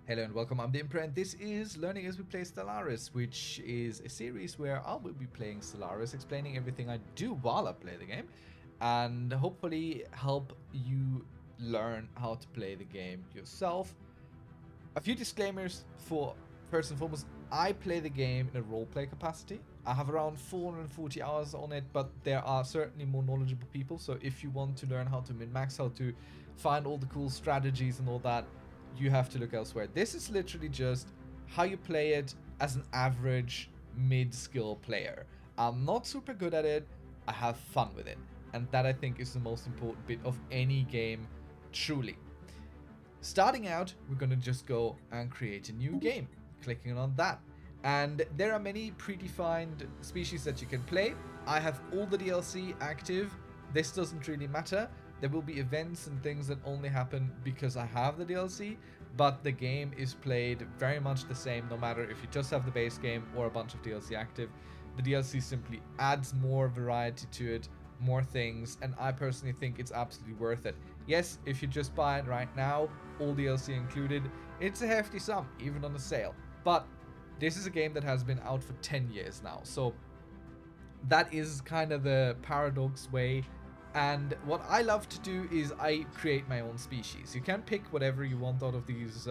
Hello and welcome, I'm the Imperor, and this is Learning as we play Stellaris, which is a series where I will be playing Stellaris, explaining everything I do while I play the game, and hopefully help you learn how to play the game yourself. A few disclaimers for first and foremost, I play the game in a roleplay capacity. I have around 440 hours on it, but there are certainly more knowledgeable people, so if you want to learn how to min-max, how to find all the cool strategies and all that, you have to look elsewhere. This is literally just how you play it as an average mid-skill player. I'm not super good at it, I have fun with it, and that I think is the most important bit of any game, truly. Starting out, we're gonna just go and create a new game, clicking on that. And there are many predefined species that you can play. I have all the DLC active. This doesn't really matter. There will be events and things that only happen because I have the DLC, but the game is played very much the same no matter if you just have the base game or a bunch of DLC active. The DLC simply adds more variety to it, more things, and I personally think it's absolutely worth it. Yes, if you just buy it right now, all DLC included, it's a hefty sum, even on the sale. But this is a game that has been out for 10 years now, so that is kind of the paradox way. And what I love to do is I create my own species. You can pick whatever you want out of these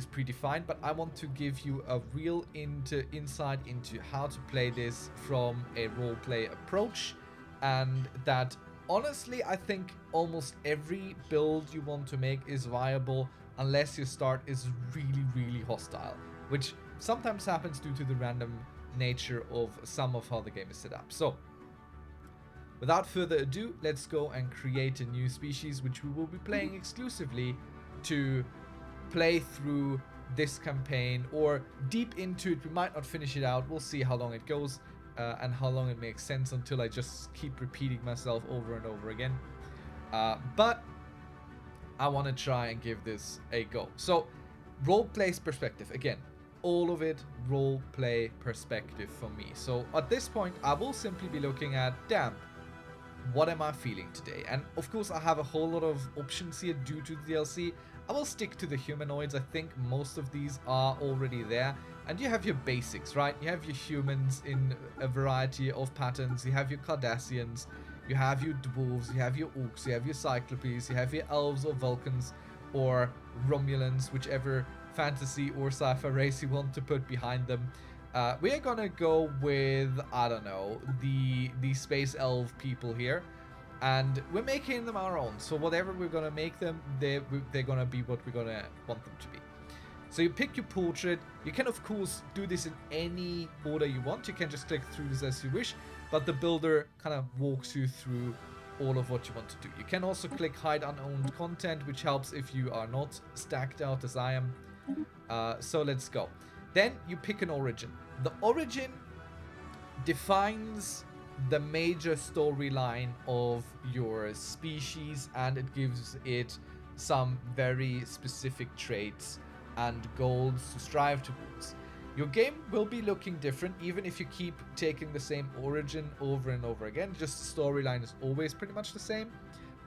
predefined, but I want to give you a real insight into how to play this from a roleplay approach. And that honestly, I think almost every build you want to make is viable unless your start is really hostile, which sometimes happens due to the random nature of some of how the game is set up. So without further ado, let's go and create a new species, which we will be playing exclusively to play through this campaign or deep into it. We might not finish it out. We'll see how long it goes and how long it makes sense until I just keep repeating myself over and over again. But I want to try and give this a go. So, roleplay's perspective. Again, all of it roleplay perspective for me. So at this point, I will simply be looking at, damn, what am I feeling today? And of course, I have a whole lot of options here due to the DLC. I will stick to the humanoids. I think most of these are already there. And you have your basics, right? You have your humans in a variety of patterns. You have your Cardassians. You have your dwarves. You have your orcs. You have your cyclopes. You have your elves or Vulcans or Romulans, whichever fantasy or sci-fi race you want to put behind them. We are gonna go with, I don't know, the space elf people here, and we're making them our own. So whatever we're gonna make them, they're gonna be what we're gonna want them to be. So you pick your portrait. You can of course do this in any order you want. You can just click through this as you wish, but the builder kind of walks you through all of what you want to do. You can also click hide unowned content, which helps if you are not stacked out as I am. So let's go. Then you pick an origin. The origin defines the major storyline of your species, and it gives it some very specific traits and goals to strive towards. Your game will be looking different even if you keep taking the same origin over and over again. Just the storyline is always pretty much the same,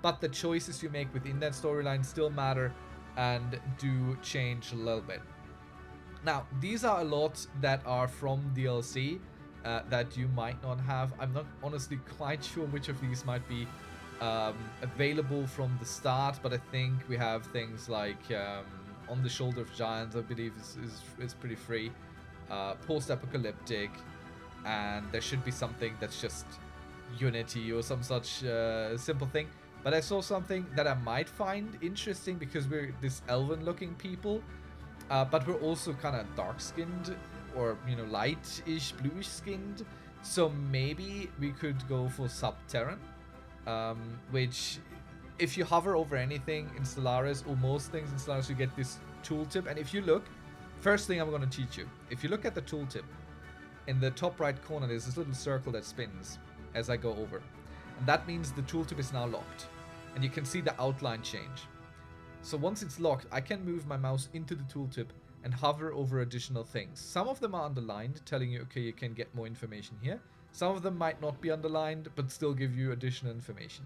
but the choices you make within that storyline still matter and do change a little bit. Now, these are a lot that are from DLC that you might not have. I'm not honestly quite sure which of these might be available from the start, but I think we have things like On the Shoulder of Giants, I believe is pretty free. Post-apocalyptic, and there should be something that's just Unity or some such simple thing. But I saw something that I might find interesting because we're this elven-looking people. But we're also kind of dark-skinned, or, you know, light-ish, bluish-skinned. So maybe we could go for Subterran, which, if you hover over anything in Stellaris, or most things in Stellaris, you get this tooltip. And if you look, first thing I'm going to teach you, if you look at the tooltip, in the top right corner, there's this little circle that spins as I go over. And that means the tooltip is now locked. And you can see the outline change. So once it's locked, I can move my mouse into the tooltip and hover over additional things. Some of them are underlined, telling you, okay, you can get more information here. Some of them might not be underlined, but still give you additional information.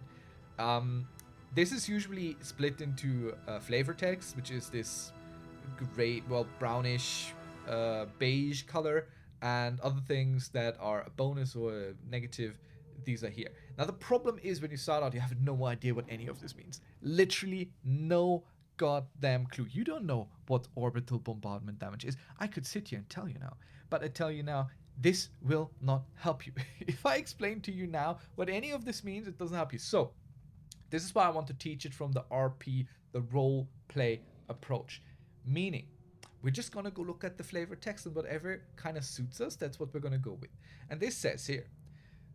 This is usually split into flavor text, which is this gray, well, brownish, beige color, and other things that are a bonus or a negative, these are here. Now the problem is when you start out, you have no idea what any of this means. Literally no goddamn clue. You don't know what orbital bombardment damage is. I could sit here and tell you now, but I tell you now, this will not help you. If I explain to you now what any of this means, it doesn't help you. So this is why I want to teach it from the RP, the role play approach. Meaning, we're just gonna go look at the flavor text and whatever kind of suits us, that's what we're gonna go with. And this says here,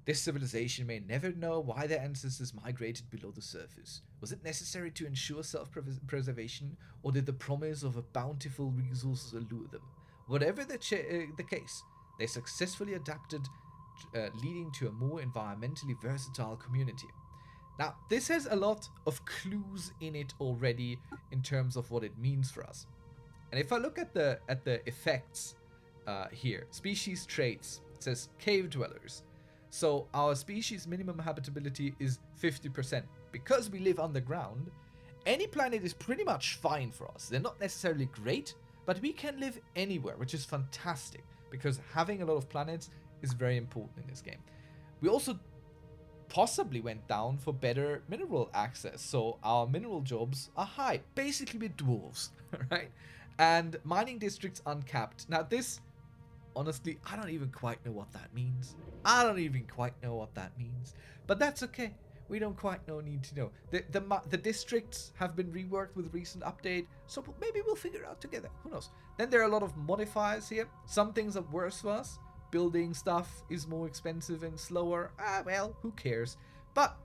this civilization may never know why their ancestors migrated below the surface. Was it necessary to ensure self-preservation, or did the promise of a bountiful resources allure them? Whatever the case, they successfully adapted, leading to a more environmentally versatile community. Now, this has a lot of clues in it already in terms of what it means for us. And if I look at the effects here, species traits, it says cave dwellers. So our species minimum habitability is 50%. Because we live underground, any planet is pretty much fine for us. They're not necessarily great, but we can live anywhere, which is fantastic, because having a lot of planets is very important in this game. We also possibly went down for better mineral access, so our mineral jobs are high, basically with dwarves, right? And mining districts uncapped. Now this, honestly, I don't even quite know what that means. But that's okay. We don't quite need to know. The districts have been reworked with recent update, so maybe we'll figure it out together. Who knows? Then there are a lot of modifiers here. Some things are worse for us. Building stuff is more expensive and slower. Well, who cares? But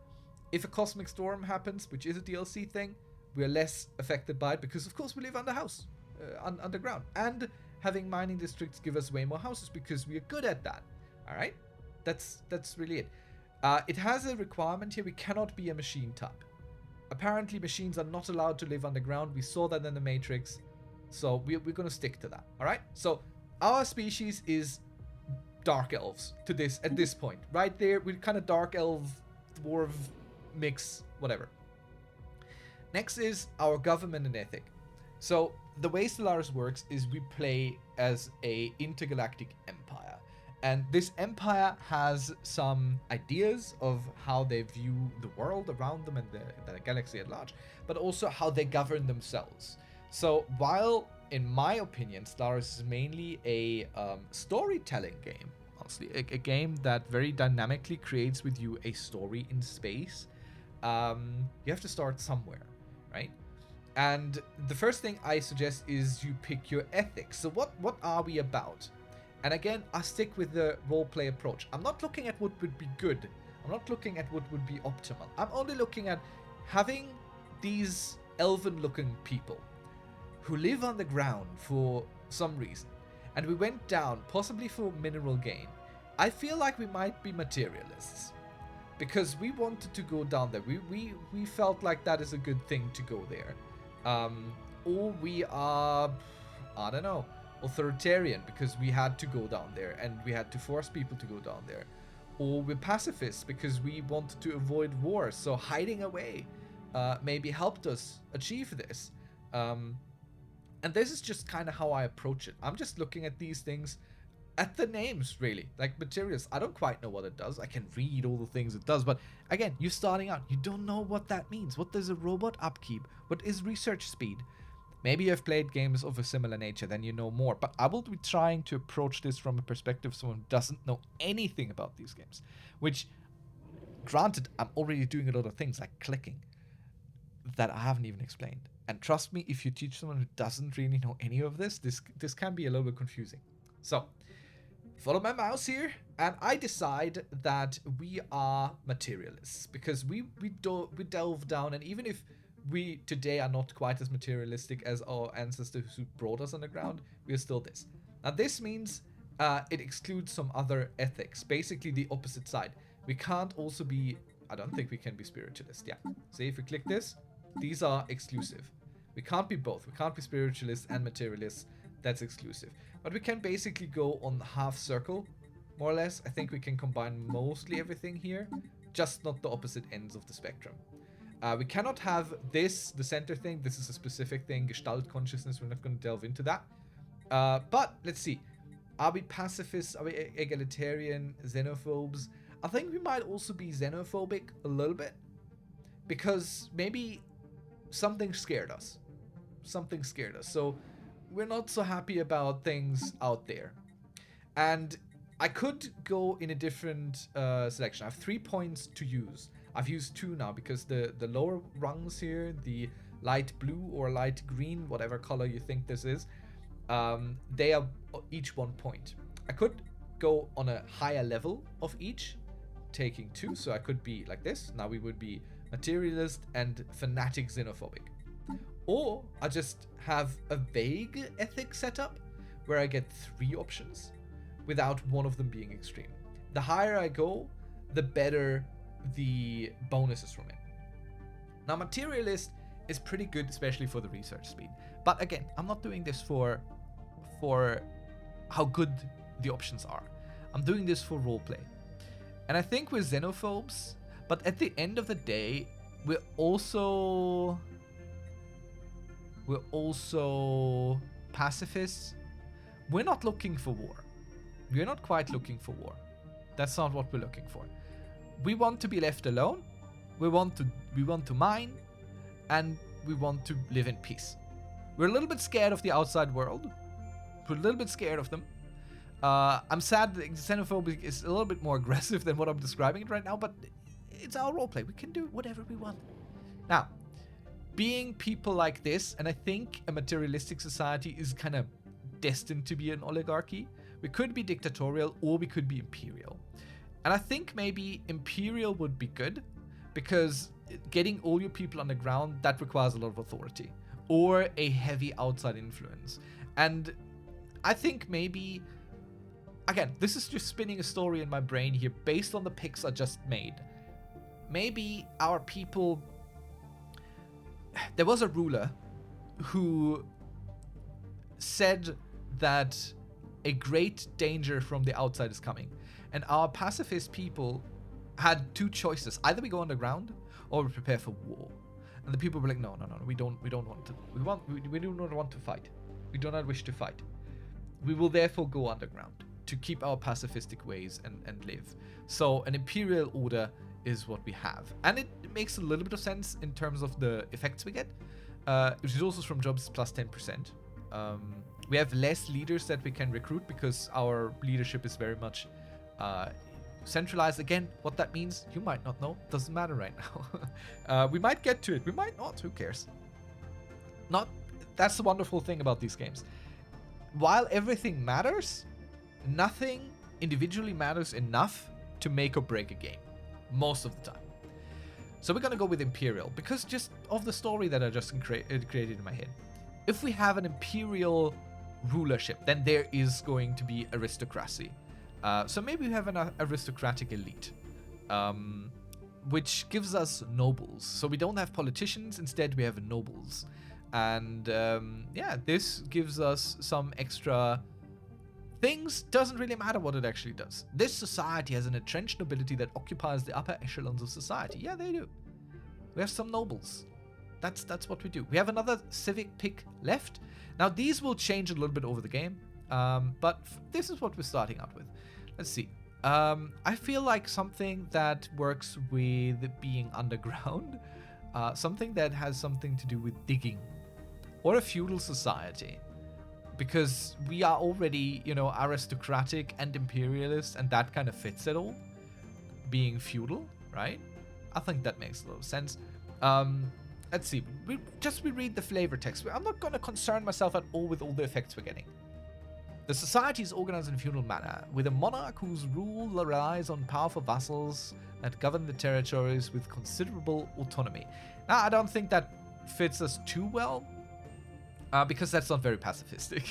if a cosmic storm happens, which is a DLC thing, we're less affected by it because, of course, we live underground. And having mining districts give us way more houses because we are good at that. All right? That's really it. It has a requirement here. We cannot be a machine type. Apparently, machines are not allowed to live underground. We saw that in the Matrix. So we're going to stick to that. All right? So our species is dark elves at this point. Right there, we're kind of dark elf, dwarf mix, whatever. Next is our government and ethic. So the way Stellaris works is we play as a intergalactic empire. And this empire has some ideas of how they view the world around them and the galaxy at large, but also how they govern themselves. So while, in my opinion, Stellaris is mainly a storytelling game, honestly, a game that very dynamically creates with you a story in space, you have to start somewhere, right? And the first thing I suggest is you pick your ethics. So what are we about? And again, I stick with the roleplay approach. I'm not looking at what would be good. I'm not looking at what would be optimal. I'm only looking at having these elven-looking people who live on the ground for some reason. And we went down, possibly for mineral gain. I feel like we might be materialists. Because we wanted to go down there. We felt like that is a good thing to go there. Or we are, I don't know, authoritarian because we had to go down there and we had to force people to go down there. Or we're pacifists because we wanted to avoid wars, so hiding away maybe helped us achieve this. And this is just kind of how I approach it. I'm just looking at these things at the names, really, like materials. I don't quite know what it does. I can read all the things it does, but again, you're starting out, you don't know what that means. What does a robot upkeep? What is research speed? Maybe you've played games of a similar nature, then you know more. But I will be trying to approach this from a perspective of someone who doesn't know anything about these games. Which, granted, I'm already doing a lot of things like clicking that I haven't even explained. And trust me, if you teach someone who doesn't really know any of this can be a little bit confusing. So, follow my mouse here, and I decide that we are materialists. Because we delve down, and even if we today are not quite as materialistic as our ancestors who brought us underground, we are still this. Now this means it excludes some other ethics, basically the opposite side. We can't also be, I don't think we can be spiritualist, yeah. See, if we click this, these are exclusive. We can't be both. We can't be spiritualists and materialists, that's exclusive. But we can basically go on half circle, more or less. I think we can combine mostly everything here, just not the opposite ends of the spectrum. We cannot have this, the center thing. This is a specific thing, Gestalt consciousness. We're not going to delve into that. But let's see. Are we pacifists? Are we egalitarian? Xenophobes? I think we might also be xenophobic a little bit. Because maybe something scared us. Something scared us. So we're not so happy about things out there. And I could go in a different selection. I have 3 points to use. I've used 2 now because the lower rungs here, the light blue or light green, whatever color you think this is, they are each 1 point. I could go on a higher level of each, taking 2. So I could be like this. Now we would be materialist and fanatic xenophobic. Or I just have a vague ethic setup where I get 3 options without one of them being extreme. The higher I go, the better the bonuses from it. Now, materialist is pretty good, especially for the research speed. But again, I'm not doing this for how good the options are. I'm doing this for roleplay. And I think we're xenophobes, but at the end of the day, we're also pacifists. We're not looking for war. We're not quite looking for war. That's not what we're looking for. We want to be left alone. We want to mine, and we want to live in peace. We're a little bit scared of the outside world. We're a little bit scared of them. I'm sad that xenophobic is a little bit more aggressive than what I'm describing it right now, but it's our roleplay. We can do whatever we want. Now, being people like this, and I think a materialistic society is kind of destined to be an oligarchy. We could be dictatorial or we could be imperial. And I think maybe imperial would be good because getting all your people on the ground, that requires a lot of authority or a heavy outside influence. And I think maybe, again, this is just spinning a story in my brain here based on the picks I just made. Maybe our people... There was a ruler who said that a great danger from the outside is coming. And our pacifist people had 2 choices. Either we go underground or we prepare for war. And the people were like, no, we don't want to. We do not want to fight. We do not wish to fight. We will therefore go underground to keep our pacifistic ways and live. So an imperial order is what we have. And it makes a little bit of sense in terms of the effects we get. Resources from jobs plus 10%. We have less leaders that we can recruit because our leadership is very much centralized. Again, what that means, you might not know. Doesn't matter right now. We might get to it. We might not. Who cares? That's the wonderful thing about these games. While everything matters, nothing individually matters enough to make or break a game. Most of the time. So we're going to go with Imperial because just of the story that I just created in my head. If we have an Imperial rulership, then there is going to be aristocracy. So maybe we have an aristocratic elite, which gives us nobles. So we don't have politicians, instead we have nobles. And yeah, this gives us some extra things. Doesn't really matter what it actually does. This society has an entrenched nobility that occupies the upper echelons of society. Yeah, they do. We have some nobles. That's what we do. We have another civic pick left. Now, these will change a little bit over the game, but this is what we're starting out with. Let's see. I feel like something that works with being underground, something that has something to do with digging, or a feudal society, because we are already, aristocratic and imperialist, and that kind of fits it all, being feudal, right? I think that makes a lot of sense. Let's see. We read the flavor text. I'm not going to concern myself at all with all the effects we're getting. The society is organized in a feudal manner, with a monarch whose rule relies on powerful vassals that govern the territories with considerable autonomy. Now, I don't think that fits us too well, because that's not very pacifistic.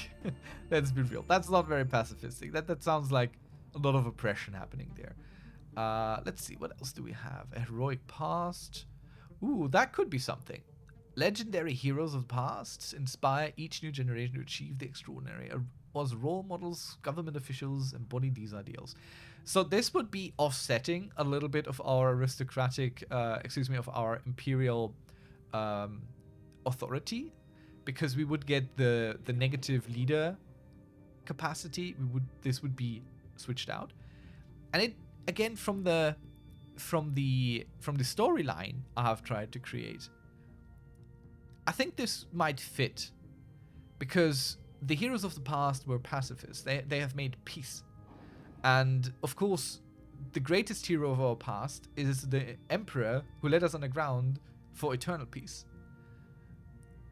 Let's be real. That's not very pacifistic. That sounds like a lot of oppression happening there. Let's see. What else do we have? A heroic past. Ooh, that could be something. Legendary heroes of the past inspire each new generation to achieve the extraordinary. As role models, government officials embody these ideals. So this would be offsetting a little bit of our aristocratic, of our imperial authority, because we would get the negative leader capacity. This would be switched out, and it again from the storyline I have tried to create. I think this might fit, because the heroes of the past were pacifists. They have made peace. And of course, the greatest hero of our past is the Emperor, who led us underground for eternal peace.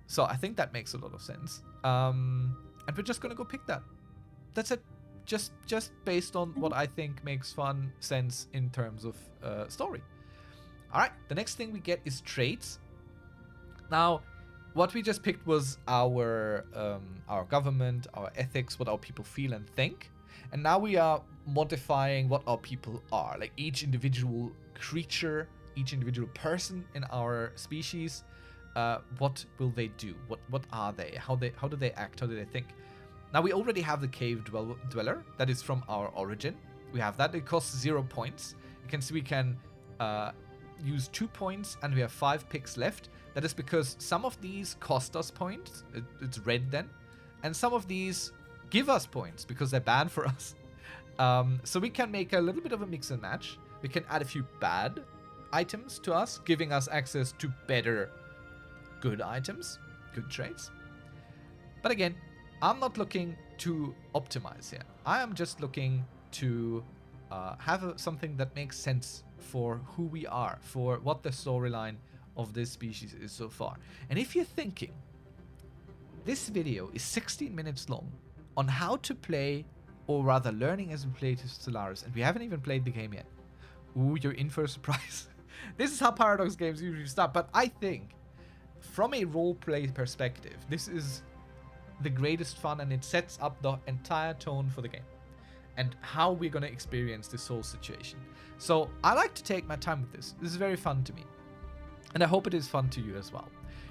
So I think that makes a lot of sense. And we're just gonna go pick that. That's it. Just based on what I think makes fun sense in terms of story. All right. The next thing we get is traits. Now, what we just picked was our government, our ethics, what our people feel and think. And now we are modifying what our people are. Like each individual creature, each individual person in our species, what will they do? What are they? How do they act? How do they think? Now we already have the cave dweller. That is from our origin. We have that. It costs 0 points. You can see we can use 2 points, and we have 5 picks left. That is because some of these cost us points. It's red then. And some of these give us points because they're bad for us. So we can make a little bit of a mix and match. We can add a few bad items to us, giving us access to better good items, good traits. But again, I'm not looking to optimize here. I am just looking to have something that makes sense for who we are, for what the storyline of this species is so far. And if you're thinking, this video is 16 minutes long on how to play, or rather learning as we play to Stellaris, and we haven't even played the game yet. Ooh, you're in for a surprise. This is how Paradox games usually start, but I think from a roleplay perspective, this is the greatest fun, and it sets up the entire tone for the game and how we're going to experience this whole situation. So I like to take my time with this. This is very fun to me, and I hope it is fun to you as well.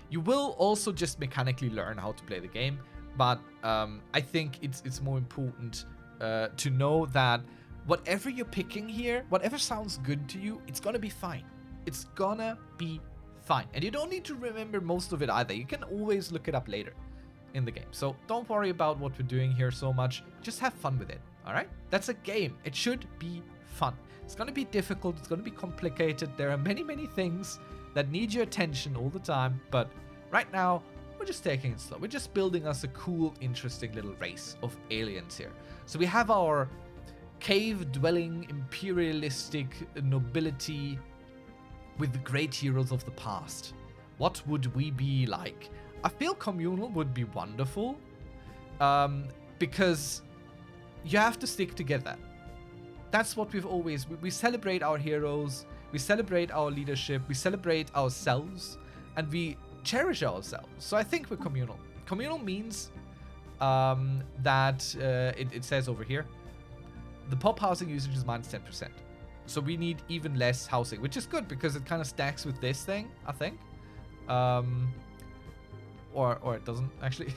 You will also just mechanically learn how to play the game, but I think it's more important to know that whatever you're picking here, whatever sounds good to you, it's gonna be fine. It's gonna be fine. And you don't need to remember most of it either. You can always look it up later in the game. So don't worry about what we're doing here so much. Just have fun with it, all right? That's a game. It should be fun. It's gonna be difficult. It's gonna be complicated. There are many, many things that need your attention all the time. But right now, we're just taking it slow. We're just building us a cool, interesting little race of aliens here. So we have our cave-dwelling, imperialistic nobility with the great heroes of the past. What would we be like? I feel communal would be wonderful, because you have to stick together. That's what we've always... We celebrate our heroes, we celebrate our leadership, we celebrate ourselves, and we cherish ourselves. So I think we're communal. Communal means that it says over here, the pop housing usage is minus 10%. So we need even less housing, which is good because it kind of stacks with this thing, I think. Or it doesn't actually.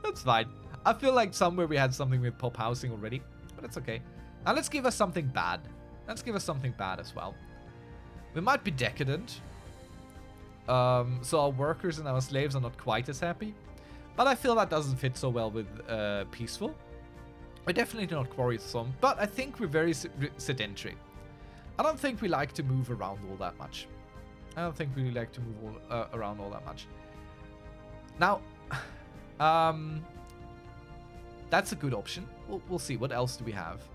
That's fine. I feel like somewhere we had something with pop housing already, but it's okay. Now let's give us something bad. Let's give us something bad as well. We might be decadent. So our workers and our slaves are not quite as happy. But I feel that doesn't fit so well with peaceful. We're definitely not quarrelsome, but I think we're very sedentary. I don't think we like to move around all that much. I don't think we like to move around all that much. Now, that's a good option. We'll see. What else do we have?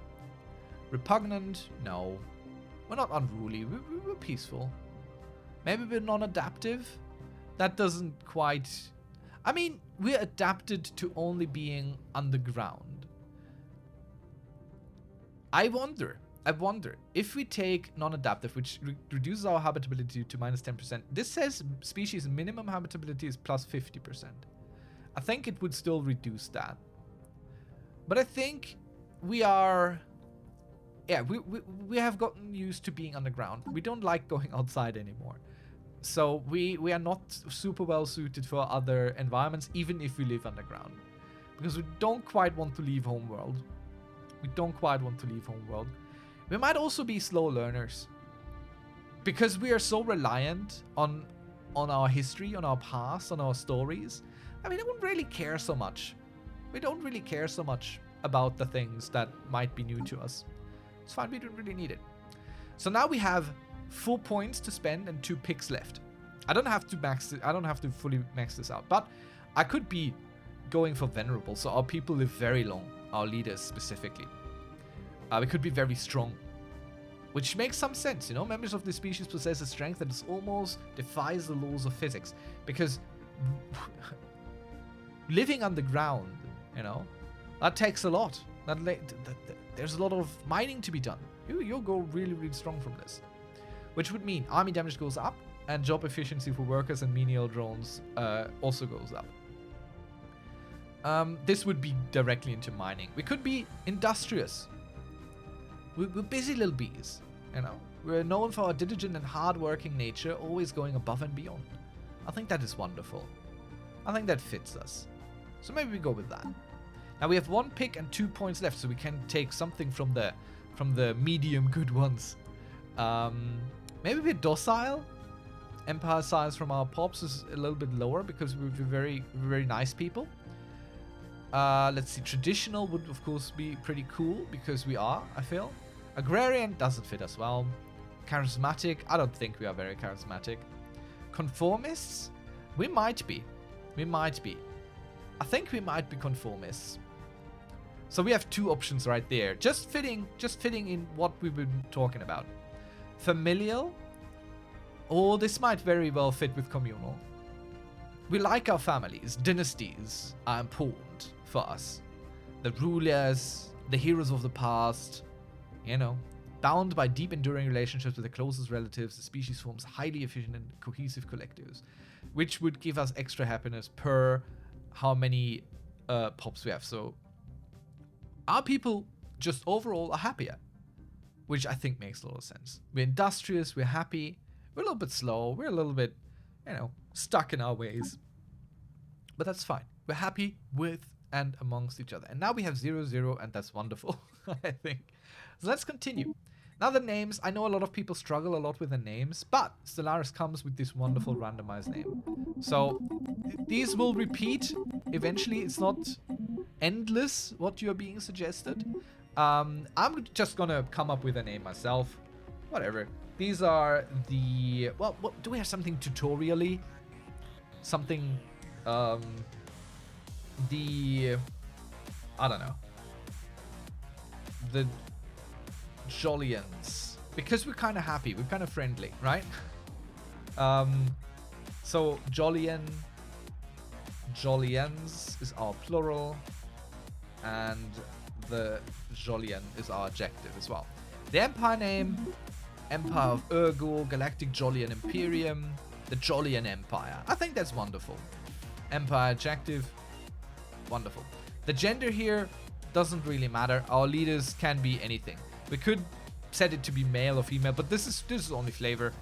Repugnant? No. We're not unruly. We're peaceful. Maybe we're non-adaptive? That doesn't quite... I mean, we're adapted to only being underground. I wonder, if we take non-adaptive, which reduces our habitability to minus 10%, this says species minimum habitability is plus 50%. I think it would still reduce that. But I think we are... Yeah, we have gotten used to being underground. We don't like going outside anymore. So we are not super well suited for other environments, even if we live underground. Because we don't quite want to leave homeworld. We don't quite want to leave homeworld. We might also be slow learners. Because we are so reliant on our history, on our past, on our stories. I mean, I don't really care so much. We don't really care so much about the things that might be new to us. It's fine, we don't really need it. So now we have 4 points to spend and 2 picks left. I don't have to fully max this out, but I could be going for venerable, so our people live very long, our leaders specifically. We could be very strong, which makes some sense, you know. Members of this species possess a strength that almost defies the laws of physics, because living underground, you know, that takes a lot. There's a lot of mining to be done. You'll go really, really strong from this, which would mean army damage goes up, and job efficiency for workers and menial drones also goes up. This would be directly into mining. We could be industrious. We're busy little bees, you know. We're known for our diligent and hard-working nature, always going above and beyond. I think that is wonderful. I think that fits us. So maybe we go with that. Now we have 1 pick and 2 points left, so we can take something from the medium good ones. Maybe we're docile. Empire size from our pops is a little bit lower because we're very, very nice people. Let's see. Traditional would, of course, be pretty cool because we are, I feel. Agrarian doesn't fit us well. Charismatic. I don't think we are very charismatic. Conformists? We might be. We might be. I think we might be conformists. So we have 2 options right there. Just fitting in what we've been talking about. Familial. Or this might very well fit with communal. We like our families. Dynasties are important for us. The rulers, the heroes of the past, you know. Bound by deep enduring relationships with the closest relatives, the species forms highly efficient and cohesive collectives, which would give us extra happiness per how many pops we have. So our people just overall are happier, which I think makes a lot of sense. We're industrious, we're happy. We're a little bit slow. We're a little bit, you know, stuck in our ways. But that's fine. We're happy with and amongst each other. And now we have 0-0, and that's wonderful, I think. So let's continue. Now the names. I know a lot of people struggle a lot with the names, but Stellaris comes with this wonderful randomized name. So these will repeat. Eventually, it's not endless what you're being suggested. I'm just going to come up with a name myself. Whatever. These are the... Well, what, do we have something tutorially? Something... I don't know. The Jollians. Because we're kind of happy. We're kind of friendly, right? So, Jollian... Jollians is our plural. And the Jollian is our adjective as well. The Empire name... Empire of Urgo, Galactic Jollian Imperium, the Jollian Empire. I think that's wonderful. Empire adjective, wonderful. The gender here doesn't really matter. Our leaders can be anything. We could set it to be male or female, but this is only flavor.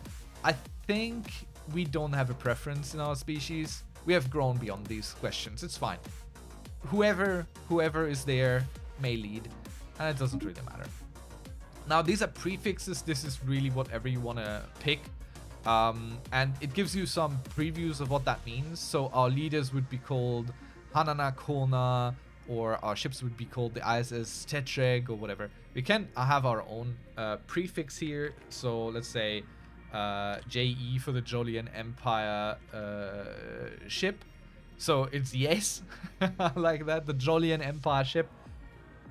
I think we don't have a preference in our species. We have grown beyond these questions. It's fine. Whoever is there may lead, and it doesn't really matter. Now, these are prefixes. This is really whatever you want to pick. And it gives you some previews of what that means. So our leaders would be called Hanana Kona, or our ships would be called the ISS Tetreg, or whatever. We can have our own prefix here. So let's say JE for the Jollian Empire ship. So it's yes, like that. The Jollian Empire ship,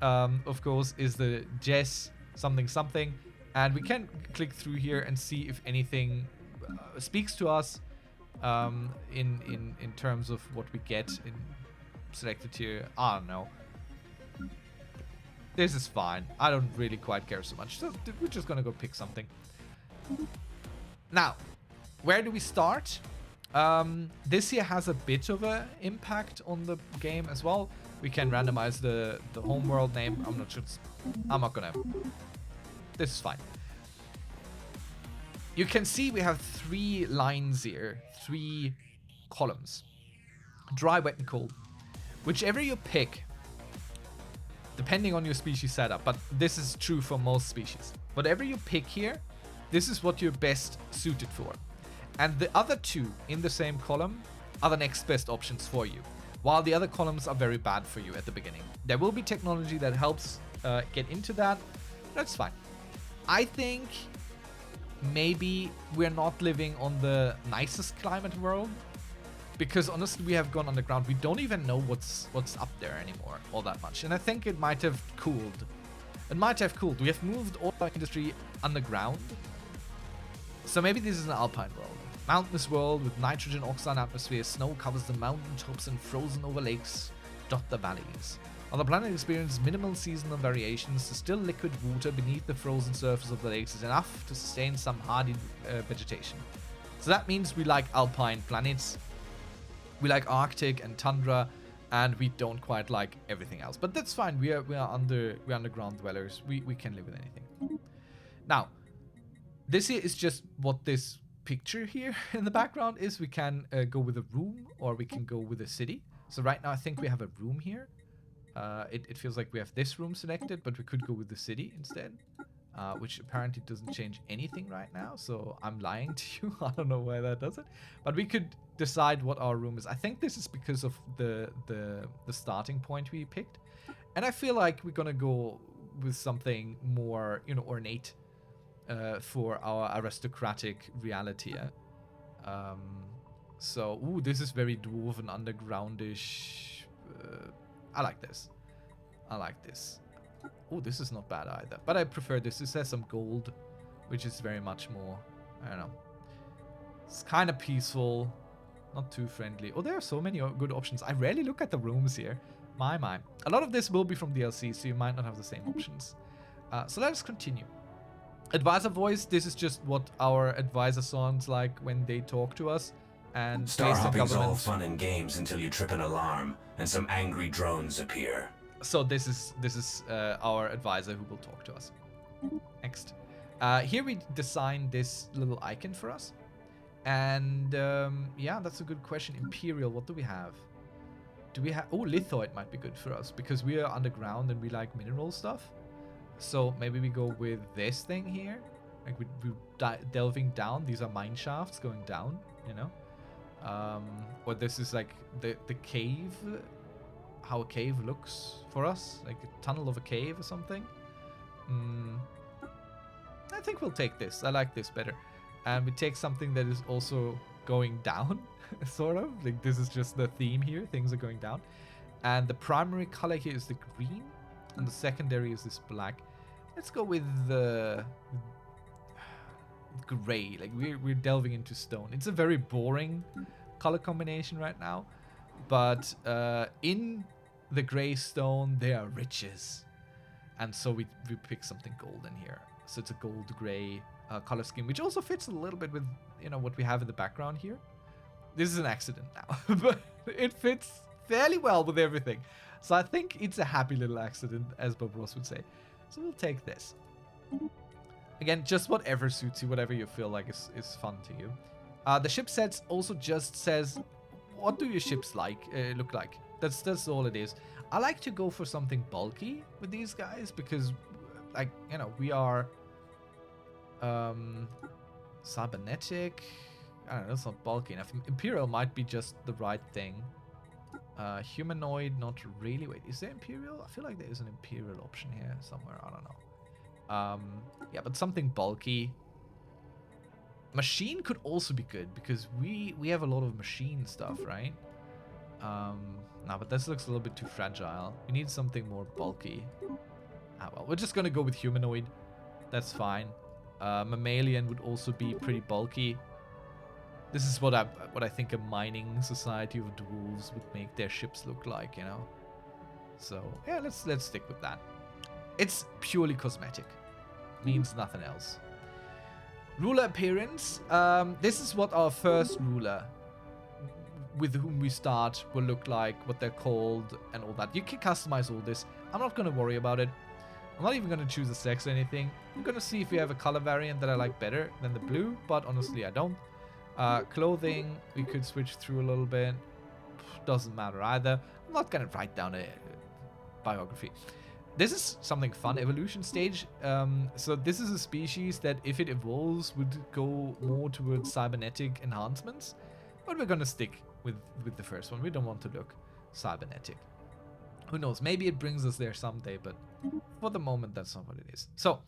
of course, is the Jess something something, and we can click through here and see if anything speaks to us in terms of what we get in selected here. I don't know. This is fine. I don't really quite care so much. So we're just gonna go pick something. Now, where do we start? This here has a bit of an impact on the game as well. We can randomize the homeworld name. I'm not sure. I'm not gonna. This is fine. You can see we have 3 lines here, 3 columns. Dry, wet, and cold. Whichever you pick, the depending on your species setup, but this is true for most species. Whatever you pick here, this is what you're best suited for. And the other two in the same column are the next best options for you, while the other columns are very bad for you at the beginning. There will be technology that helps get into that. That's fine. I think maybe we're not living on the nicest climate world, because honestly we have gone underground. We don't even know what's up there anymore all that much, and I think it might have cooled. It might have cooled. We have moved all our industry underground, so maybe this is an alpine world. Mountainous world with nitrogen oxide atmosphere. Snow covers the mountaintops and frozen over lakes dot the valleys. While the planet experiences minimal seasonal variations, the still liquid water beneath the frozen surface of the lakes is enough to sustain some hardy vegetation. So that means we like alpine planets, we like Arctic and tundra, and we don't quite like everything else. But that's fine. We're underground dwellers. We can live with anything. Now, this here is just what this picture here in the background is. We can go with a room, or we can go with a city. So right now I think we have a room here. It feels like we have this room selected, but we could go with the city instead, which apparently doesn't change anything right now. So I'm lying to you. I don't know why that does it, but we could decide what our room is. I think this is because of the starting point we picked, and I feel like we're gonna go with something more, you know, ornate for our aristocratic reality. So, ooh, this is very dwarven, undergroundish. I like this. I like this. Oh, this is not bad either. But I prefer this. This has some gold, which is very much more, I don't know. It's kind of peaceful. Not too friendly. Oh, there are so many good options. I rarely look at the rooms here. My. A lot of this will be from DLC, so you might not have the same options. So let us continue. Advisor voice. This is just what our advisor sounds like when they talk to us. And Star hopping's all fun and games until you trip an alarm and some angry drones appear. So this is our advisor who will talk to us. Next, here we design this little icon for us, and yeah, that's a good question. Imperial, what do we have? Do we have? Oh, lithoid might be good for us because we are underground and we like mineral stuff. So maybe we go with this thing here, like we're delving down. These are mine shafts going down, you know. Or this is like the cave, how a cave looks for us, like a tunnel of a cave or something. I think we'll take this. I like this better. And we take something that is also going down, sort of. Like this is just the theme here. Things are going down. And the primary color here is the green, and the secondary is this black. Let's go with the gray. Like we're delving into stone. It's a very boring color combination right now, but in the gray stone there are riches, and so we pick something golden here. So it's a gold gray color scheme, which also fits a little bit with, you know, what we have in the background here. This is an accident now, but it fits fairly well with everything. So I think it's a happy little accident, as Bob Ross would say. So we'll take this. Again, just whatever suits you, whatever you feel like is fun to you. The ship sets also just says, what do your ships look like? That's all it is. I like to go for something bulky with these guys because, like, you know, we are cybernetic. I don't know, it's not bulky enough. Imperial might be just the right thing. Humanoid, not really. Wait, is there Imperial? I feel like there is an Imperial option here somewhere. I don't know. Yeah, but something bulky. Machine could also be good because we have a lot of machine stuff, right? No, but this looks a little bit too fragile. We need something more bulky. Ah, well, we're just gonna go with humanoid. That's fine. Mammalian would also be pretty bulky. This is what I think a mining society of dwarves would make their ships look like, you know. So yeah, let's stick with that. It's purely cosmetic. Means nothing else. Ruler appearance. This is what our first ruler, with whom we start, will look like, what they're called, and all that. You can customize all this. I'm not going to worry about it. I'm not even going to choose a sex or anything. I'm going to see if we have a color variant that I like better than the blue, but honestly I don't. Clothing, we could switch through a little bit. Doesn't matter either. I'm not going to write down a biography. this is something fun, evolution stage. So this is a species that if it evolves would go more towards cybernetic enhancements, but we're gonna stick with the first one. We don't want to look cybernetic. Who knows, maybe it brings us there someday, but for the moment that's not what it is. So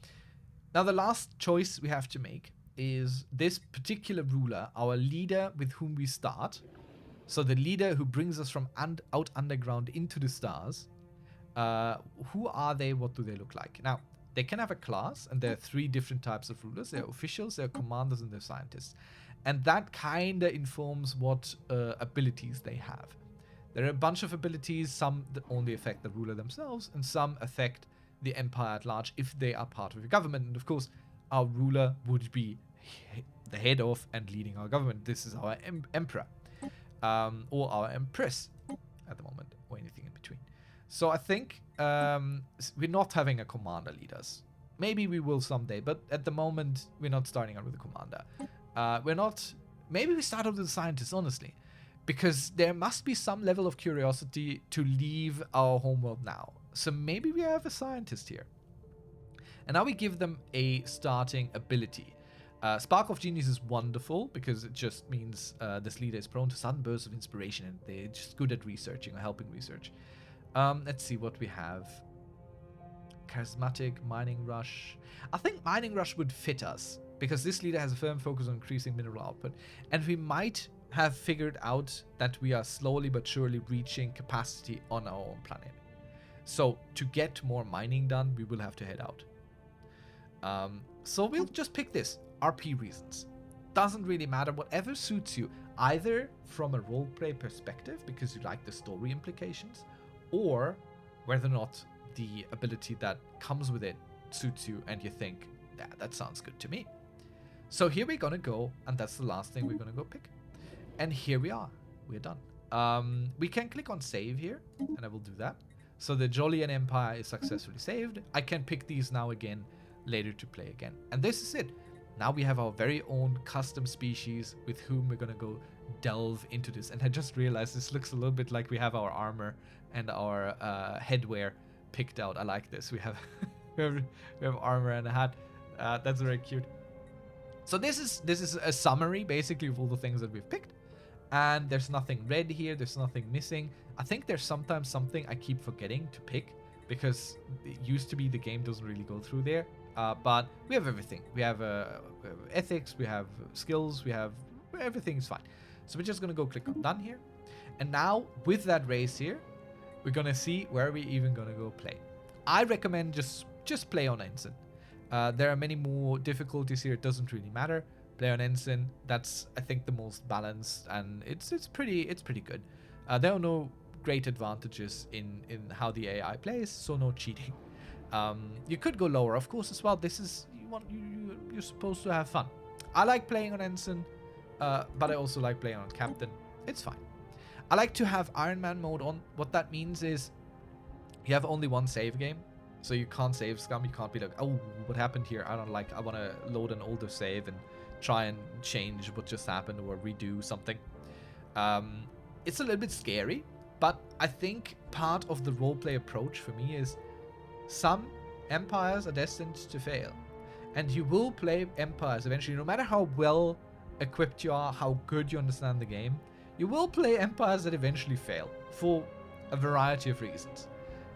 now the last choice we have to make is this particular ruler, our leader with whom we start. So the leader who brings us from out underground into the stars. Who are they? What do they look like? Now, they can have a class, and there are 3 different types of rulers. There are officials, there are commanders, and there are scientists. And that kind of informs what abilities they have. There are a bunch of abilities, some that only affect the ruler themselves, and some affect the empire at large if they are part of the government. And of course, our ruler would be the head of and leading our government. This is our emperor, or our empress at the moment, or anything in between. So I think we're not having a commander lead us. Maybe we will someday, but at the moment we're not starting out with a commander. Maybe we start out with a scientist, honestly, because there must be some level of curiosity to leave our homeworld now. So maybe we have a scientist here. And now we give them a starting ability. Spark of Genius is wonderful because it just means this leader is prone to sudden bursts of inspiration and they're just good at researching or helping research. Let's see what we have. Charismatic, Mining Rush. I think Mining Rush would fit us because this leader has a firm focus on increasing mineral output. And we might have figured out that we are slowly but surely reaching capacity on our own planet. So to get more mining done, we will have to head out. So we'll just pick this. RP reasons. Doesn't really matter, whatever suits you. Either from a roleplay perspective, because you like the story implications, or whether or not the ability that comes with it suits you and you think, yeah, that sounds good to me. So here we're gonna go, and that's the last thing we're gonna go pick. And here we are. We're done. We can click on save here, and I will do that. So the Jolian Empire is successfully saved. I can pick these now again, later to play again. And this is it. Now we have our very own custom species with whom we're gonna go delve into this. And I just realized this looks a little bit like we have our armor and our headwear picked out. I like this. We have we have armor and a hat. That's very cute. So this is a summary basically of all the things that we've picked. And there's nothing red here. There's nothing missing. I think there's sometimes something I keep forgetting to pick because it used to be the game doesn't really go through there. But we have everything. We have ethics, we have skills, we have everything's fine. So we're just gonna go click on done here. And now with that race here, we're gonna see where we even gonna go play. I recommend just play on Ensign. There are many more difficulties here. It doesn't really matter. Play on Ensign. That's I think the most balanced, and it's pretty good. There are no great advantages in how the AI plays, so no cheating. You could go lower, of course, as well. This is you're supposed to have fun. I like playing on Ensign, but I also like playing on Captain. It's fine. I like to have Iron Man mode on. What that means is you have only one save game, so you can't save scum. You can't be like, oh, what happened here? I want to load an older save and try and change what just happened or redo something. It's a little bit scary, but I think part of the roleplay approach for me is some empires are destined to fail, and you will play empires eventually. No matter how well equipped you are, how good you understand the game, you will play empires that eventually fail for a variety of reasons.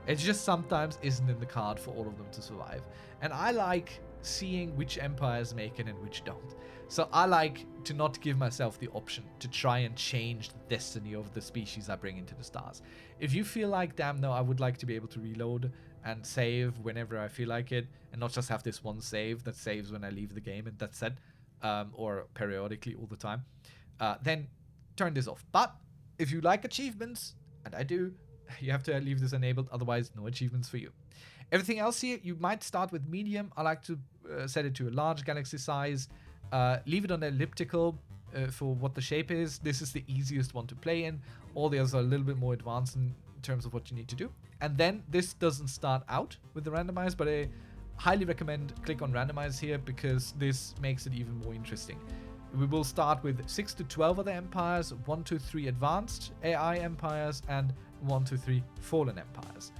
It just sometimes isn't in the card for all of them to survive, and I like seeing which empires make it and which don't. So I like to not give myself the option to try and change the destiny of the species I bring into the stars. If you feel like, damn, no, I would like to be able to reload and save whenever I feel like it, and not just have this one save that saves when I leave the game and that's it, or periodically all the time, then turn this off. But if you like achievements, and I do, you have to leave this enabled, otherwise no achievements for you. Everything else here, you might start with medium. I like to set it to a large galaxy size. Leave it on elliptical for what the shape is. This is the easiest one to play in. All the others are a little bit more advanced in terms of what you need to do. And then this doesn't start out with the randomize, but I highly recommend click on randomize here because this makes it even more interesting. We will start with 6 to 12 other empires, 1 to 3 advanced AI empires, and 1 to 3 fallen empires.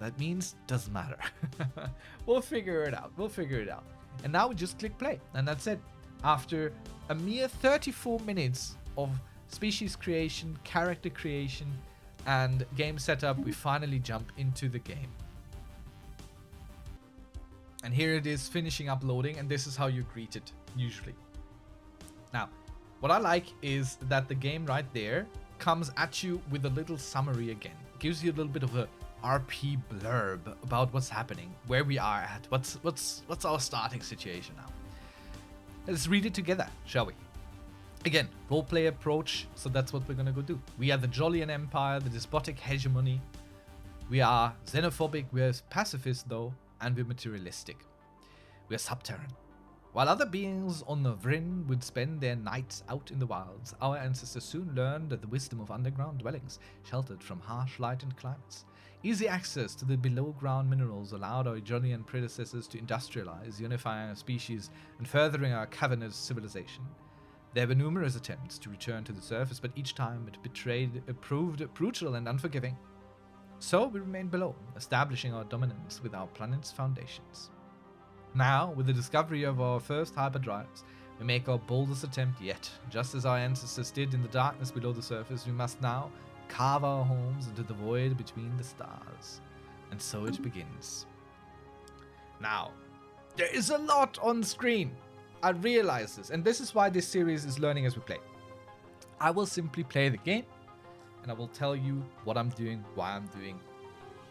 that means? Doesn't matter. We'll figure it out. We'll figure it out. And now we just click play, and that's it. After a mere 34 minutes of species creation, character creation, and game setup, we finally jump into the game. And here it is finishing uploading, and this is how you greet it, usually. Now, what I like is that the game right there comes at you with a little summary again. Gives you a little bit of a RP blurb about what's happening, where we are at, what's our starting situation now. Let's read it together, shall we? Again, roleplay approach, so that's what we're gonna go do. We are the Jollian Empire, the despotic hegemony. We are xenophobic, we're pacifist though, and we're materialistic. We're subterran. While other beings on the Vryn would spend their nights out in the wilds, our ancestors soon learned the wisdom of underground dwellings, sheltered from harsh light and climates. Easy access to the below-ground minerals allowed our Jollian predecessors to industrialize, unifying our species and furthering our cavernous civilization. There were numerous attempts to return to the surface, but each time it proved brutal and unforgiving. So we remained below, establishing our dominance with our planet's foundations. Now, with the discovery of our first hyperdrives, we make our boldest attempt yet. Just as our ancestors did in the darkness below the surface, we must now carve our homes into the void between the stars. And so it begins. Now, there is a lot on screen. I realize this, and this is why this series is learning as we play. I will simply play the game, and I will tell you what I'm doing, why I'm doing,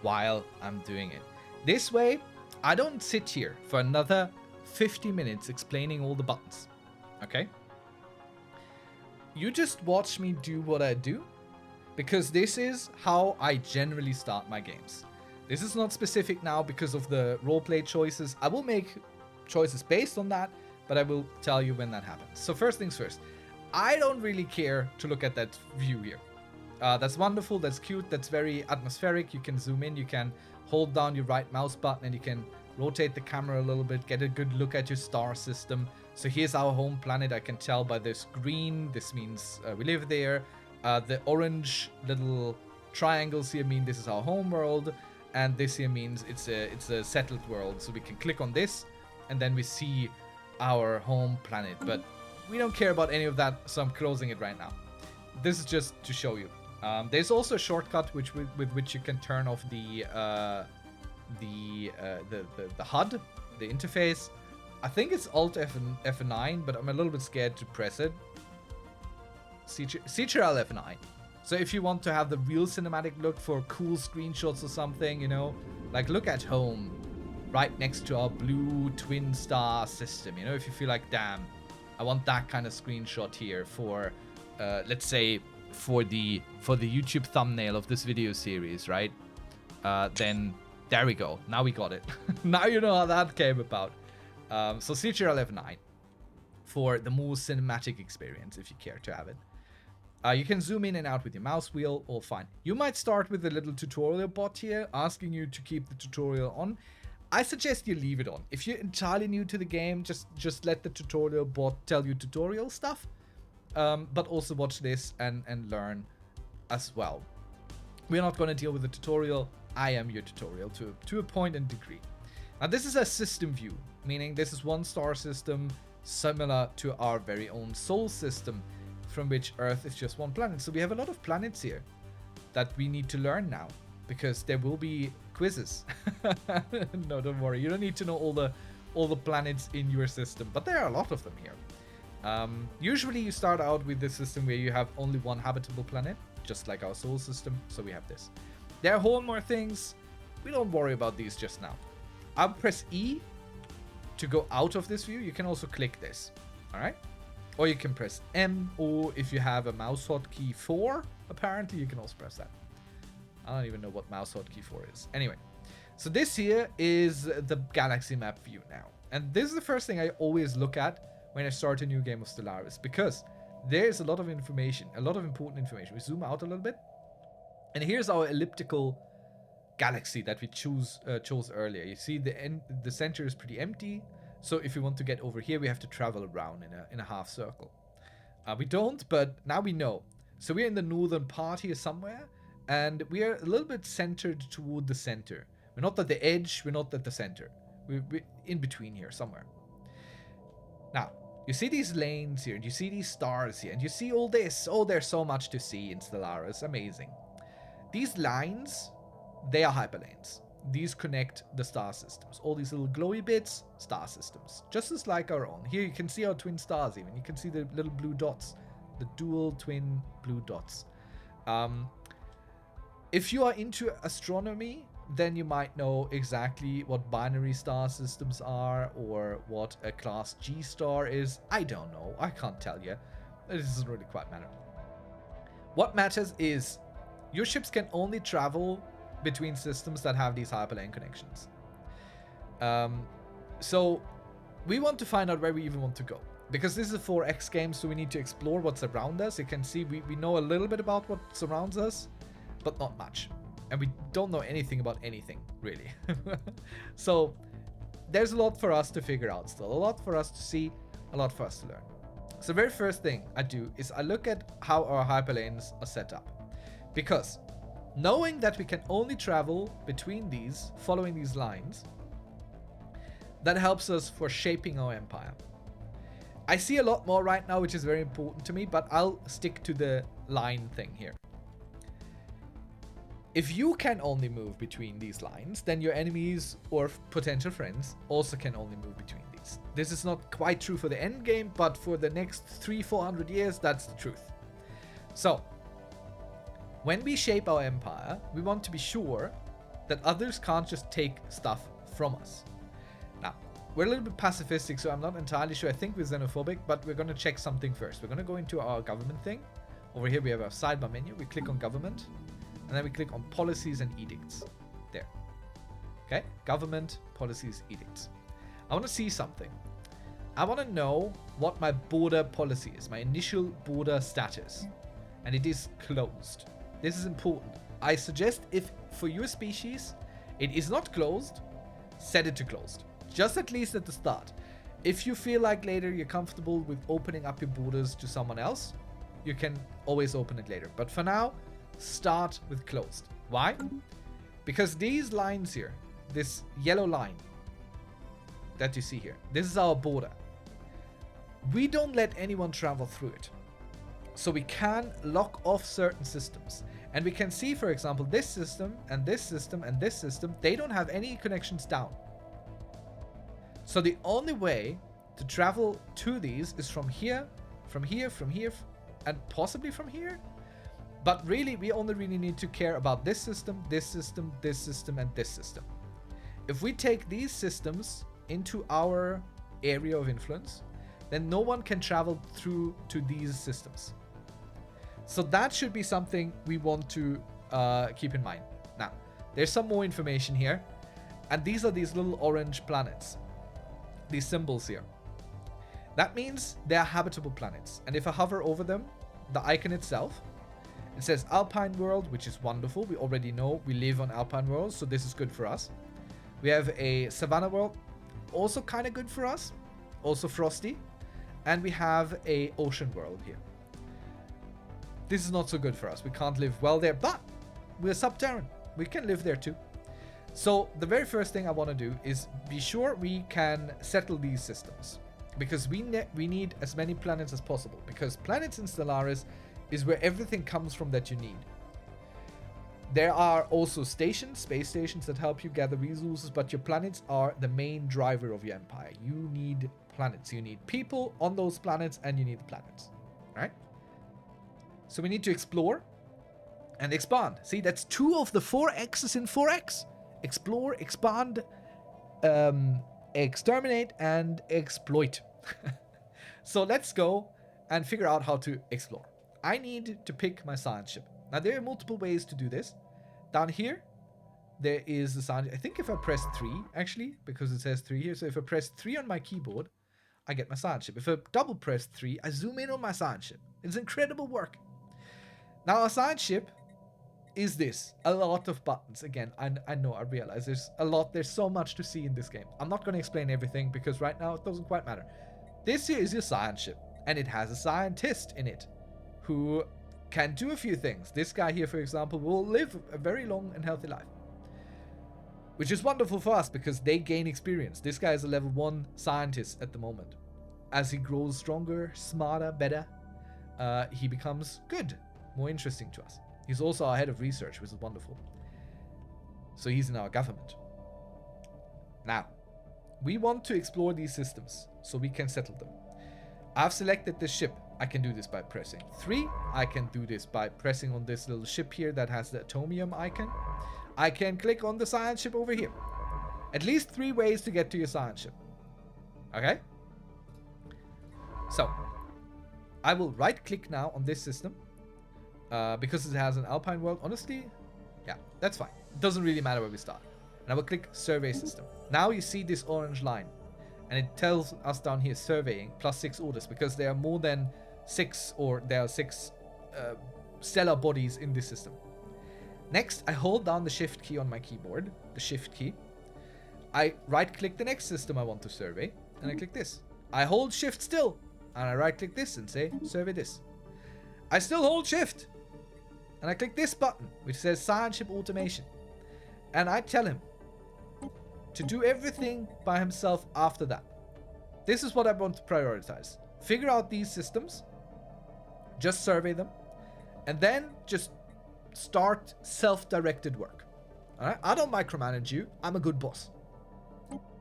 while I'm doing it. This way, I don't sit here for another 50 minutes explaining all the buttons, okay? You just watch me do what I do, because this is how I generally start my games. This is not specific now because of the roleplay choices. I will make choices based on that, but I will tell you when that happens. So first things first, I don't really care to look at that view here. That's wonderful, that's cute, that's very atmospheric. You can zoom in, you can hold down your right mouse button, and you can rotate the camera a little bit, get a good look at your star system. So here's our home planet. I can tell by this green, this means we live there. The orange little triangles here mean this is our home world, and this here means it's a settled world. So we can click on this, and then we see our home planet. But we don't care about any of that, so I'm closing it right now. This is just to show you. There's also a shortcut with which you can turn off the HUD, the interface. I think it's Alt F9, but I'm a little bit scared to press it. Ctrl F9. So if you want to have the real cinematic look for cool screenshots or something, you know, like look at home, right next to our blue twin star system. You know, if you feel like, damn, I want that kind of screenshot here for, let's say, for the YouTube thumbnail of this video series, right? Then there we go. Now we got it. Now you know how that came about. So Ctrl F9 for the more cinematic experience, if you care to have it. You can zoom in and out with your mouse wheel, all fine. You might start with a little tutorial bot here, asking you to keep the tutorial on. I suggest you leave it on. If you're entirely new to the game, just let the tutorial bot tell you tutorial stuff. But also watch this and learn as well. We're not going to deal with the tutorial. I am your tutorial to a point and degree. Now this is a system view, meaning this is one star system similar to our very own Sol system, from which Earth is just one planet. So we have a lot of planets here that we need to learn now, because there will be quizzes. No, don't worry. You don't need to know all the planets in your system, but there are a lot of them here. Usually you start out with this system where you have only one habitable planet, just like our Sol system. So we have this. There are a whole more things. We don't worry about these just now. I'll press E to go out of this view. You can also click this. All right. Or you can press M, or if you have a mouse hotkey 4, apparently you can also press that. I don't even know what mouse hotkey 4 is. Anyway, so this here is the galaxy map view now. And this is the first thing I always look at when I start a new game of Stellaris, because there's a lot of information, a lot of important information. We zoom out a little bit. And here's our elliptical galaxy that we chose earlier. You see the center is pretty empty. So if we want to get over here, we have to travel around in a half circle. We don't, but now we know. So we're in the northern part here somewhere, and we are a little bit centered toward the center, We're not at the edge, we're not at the center. We're in between here somewhere. Now, you see these lanes here, and you see these stars here, and you see all this. Oh, there's so much to see in Stellaris. Amazing. These lines, they are hyperlanes. These connect the star systems. All these little glowy bits, star systems. Just as like our own. Here you can see our twin stars even. You can see the little blue dots. The dual twin blue dots. If you are into astronomy, then you might know exactly what binary star systems are or what a class G star is. I don't know. I can't tell you. It doesn't really quite matter. What matters is your ships can only travel between systems that have these hyperlane connections. So we want to find out where we even want to go. Because this is a 4X game, so we need to explore what's around us. You can see we know a little bit about what surrounds us, but not much. And we don't know anything about anything, really. So there's a lot for us to figure out still. A lot for us to see, a lot for us to learn. So the very first thing I do is I look at how our hyperlanes are set up. Because knowing that we can only travel between these, following these lines, that helps us for shaping our empire. I see a lot more right now, which is very important to me, but I'll stick to the line thing here. If you can only move between these lines, then your enemies or potential friends also can only move between these. This is not quite true for the end game, but for the next 300-400 years, that's the truth. So, when we shape our empire, we want to be sure that others can't just take stuff from us. Now, we're a little bit pacifistic, so I'm not entirely sure. I think we're xenophobic, but we're going to check something first. We're going to go into our government thing. Over here, we have our sidebar menu. We click on government. And then we click on policies and edicts. There. Okay. Government, policies, edicts. I want to see something. I want to know what my border policy is. My initial border status. And it is closed. This is important. I suggest if for your species it is not closed, set it to closed. Just at least at the start. If you feel like later you're comfortable with opening up your borders to someone else, you can always open it later. But for now, start with closed. Why? Because these lines here, this yellow line that you see here, this is our border. We don't let anyone travel through it. So we can lock off certain systems. And we can see, for example, this system and this system and this system, they don't have any connections down. So the only way to travel to these is from here, from here, from here, and possibly from here. But really, we only really need to care about this system, this system, this system, and this system. If we take these systems into our area of influence, then no one can travel through to these systems. So that should be something we want to keep in mind. Now, there's some more information here. And these are these little orange planets. These symbols here. That means they are habitable planets. And if I hover over them, the icon itself, it says Alpine World, which is wonderful. We already know we live on Alpine World, so this is good for us. We have a Savannah World, also kind of good for us. Also frosty. And we have a Ocean World here. This is not so good for us. We can't live well there, but we're Subterran. We can live there too. So the very first thing I want to do is be sure we can settle these systems. Because we need as many planets as possible. Because planets in Stellaris is where everything comes from that you need. There are also stations, space stations that help you gather resources, but your planets are the main driver of your empire. You need planets. You need people on those planets, and you need the planets. Right? So we need to explore and expand. See, that's 2 of the 4 X's in 4X. Explore, expand, exterminate, and exploit. So let's go and figure out how to explore. I need to pick my science ship. Now, there are multiple ways to do this. Down here, there is the science. I think if I press 3, actually, because it says 3 here. So if I press 3 on my keyboard, I get my science ship. If I double press 3, I zoom in on my science ship. It's incredible work. Now, our science ship is this. A lot of buttons. Again, I know, I realize there's so much to see in this game. I'm not going to explain everything because right now it doesn't quite matter. This here is your science ship, and it has a scientist in it who can do a few things. This guy here, for example, will live a very long and healthy life. which is wonderful for us because they gain experience. This guy is a level 1 scientist at the moment. As he grows stronger, smarter, better, he becomes good, more interesting to us. He's also our head of research, which is wonderful. So he's in our government. Now, we want to explore these systems so we can settle them. I've selected this ship. I can do this by pressing 3. I can do this by pressing on this little ship here that has the atomium icon. I can click on the science ship over here. At least 3 ways to get to your science ship. Okay? So, I will right click now on this system. Because it has an alpine world. Honestly, yeah, that's fine. It doesn't really matter where we start. And I will click survey system. Now you see this orange line. And it tells us down here surveying plus 6 orders. Because there are more than 6, or there are 6 stellar bodies in this system. Next, I hold down the shift key on my keyboard. The shift key. I right click the next system I want to survey. And I click this. I hold shift still. And I right click this and say survey this. I still hold shift. And I click this button, which says Science Ship Automation. And I tell him to do everything by himself after that. This is what I want to prioritize. Figure out these systems. Just survey them. And then just start self-directed work. Alright? I don't micromanage you. I'm a good boss.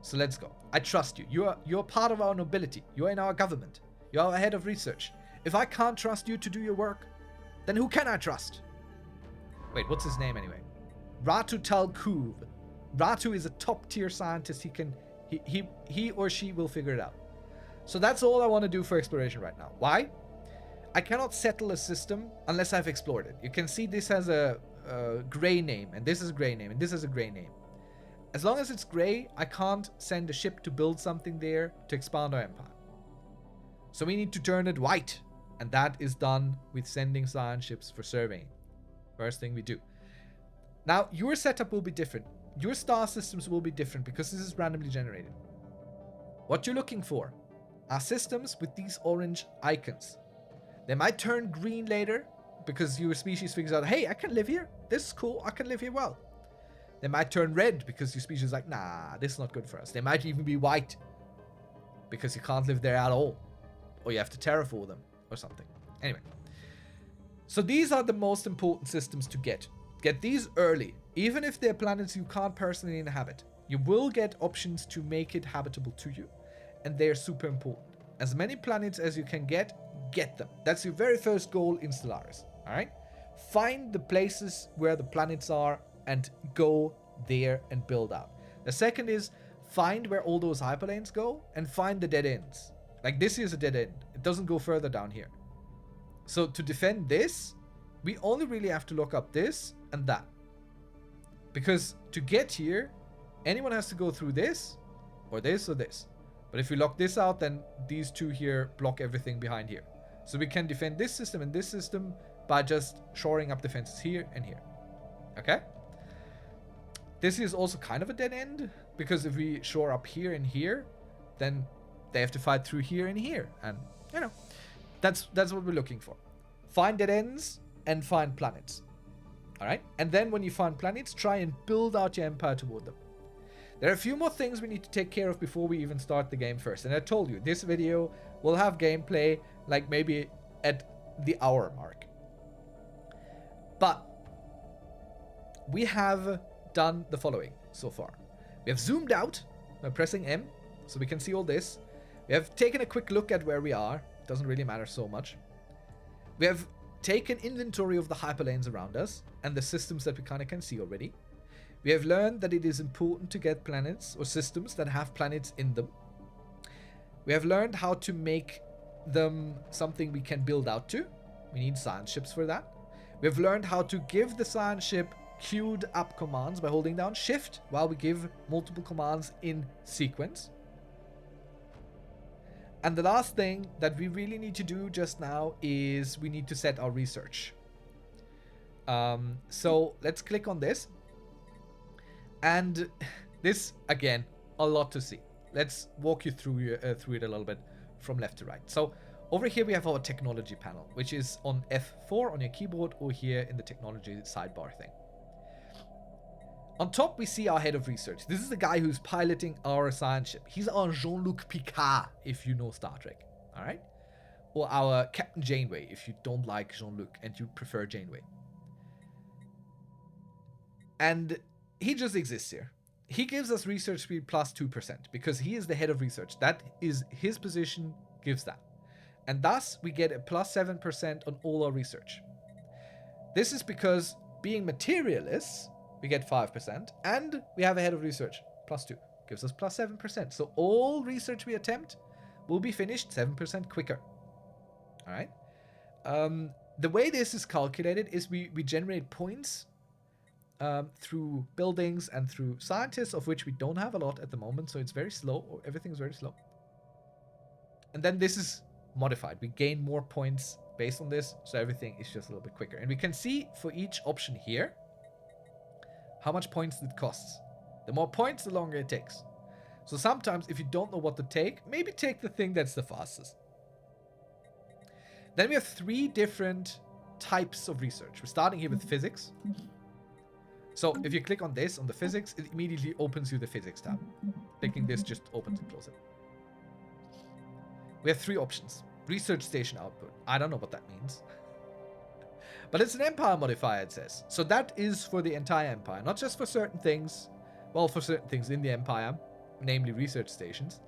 So let's go. I trust you. You're part of our nobility. You're in our government. You're our head of research. If I can't trust you to do your work, then who can I trust? Wait, what's his name anyway? Ratu Talkuv. Ratu is a top tier scientist. He or she will figure it out. So that's all I want to do for exploration right now. Why? I cannot settle a system unless I've explored it. You can see this has a gray name, and this is a gray name, and this is a gray name. As long as it's gray, I can't send a ship to build something there to expand our empire. So we need to turn it white. And that is done with sending science ships for surveying. First thing we do. Now, your setup will be different. Your star systems will be different because this is randomly generated. What you're looking for are systems with these orange icons. They might turn green later because your species figures out, hey, I can live here. This is cool. I can live here well. They might turn red because your species is like, nah, this is not good for us. They might even be white because you can't live there at all. Or you have to terraform them or something. Anyway. So these are the most important systems to get. Get these early. Even if they're planets you can't personally inhabit, you will get options to make it habitable to you. And they're super important. As many planets as you can get them. That's your very first goal in Stellaris. Alright? Find the places where the planets are and go there and build out. The second is find where all those hyperlanes go and find the dead ends. Like this is a dead end. It doesn't go further down here. So to defend this, we only really have to look up this and that. Because to get here, anyone has to go through this or this or this. But if we lock this out, then these two here block everything behind here. So we can defend this system and this system by just shoring up defenses here and here. Okay? This is also kind of a dead end, because if we shore up here and here, then they have to fight through here and here. And, you know, that's what we're looking for. Find dead ends and find planets. Alright? And then when you find planets, try and build out your empire toward them. There are a few more things we need to take care of before we even start the game first. And I told you, this video will have gameplay like maybe at the hour mark. But we have done the following so far. We have zoomed out by pressing M, so we can see all this. We have taken a quick look at where we are. Doesn't really matter so much. We have taken inventory of the hyperlanes around us and the systems that we kind of can see already. We have learned that it is important to get planets or systems that have planets in them. We have learned how to make them something we can build out to. We need science ships for that. We have learned how to give the science ship queued up commands by holding down shift while we give multiple commands in sequence. And the last thing that we really need to do just now is we need to set our research. So let's click on this. And this, again, a lot to see. Let's walk you through it a little bit from left to right. So over here we have our technology panel, which is on F4 on your keyboard or here in the technology sidebar thing. On top, we see our head of research. This is the guy who's piloting our science ship. He's our Jean-Luc Picard, if you know Star Trek. All right? Or our Captain Janeway, if you don't like Jean-Luc and you prefer Janeway. And he just exists here. He gives us research speed plus 2% because he is the head of research. That is his position, gives that. And thus, we get a plus 7% on all our research. This is because being materialists, we get 5%, and we have a head of research, plus 2, gives us plus 7%. So all research we attempt will be finished 7% quicker. All right? The way this is calculated is we generate points through buildings and through scientists, of which we don't have a lot at the moment, so it's very slow. Everything's very slow. And then this is modified. We gain more points based on this, so everything is just a little bit quicker. And we can see for each option here how much points it costs. The more points, the longer it takes. So sometimes if you don't know what to take, maybe take the thing that's the fastest. Then we have 3 different types of research. We're starting here with physics. So if you click on this, on the physics, it immediately opens you the physics tab. Clicking this just opens and closes it. We have 3 options. Research station output. I don't know what that means. But it's an empire modifier, it says. So that is for the entire empire, not just for certain things. Well, for certain things in the empire, namely research stations.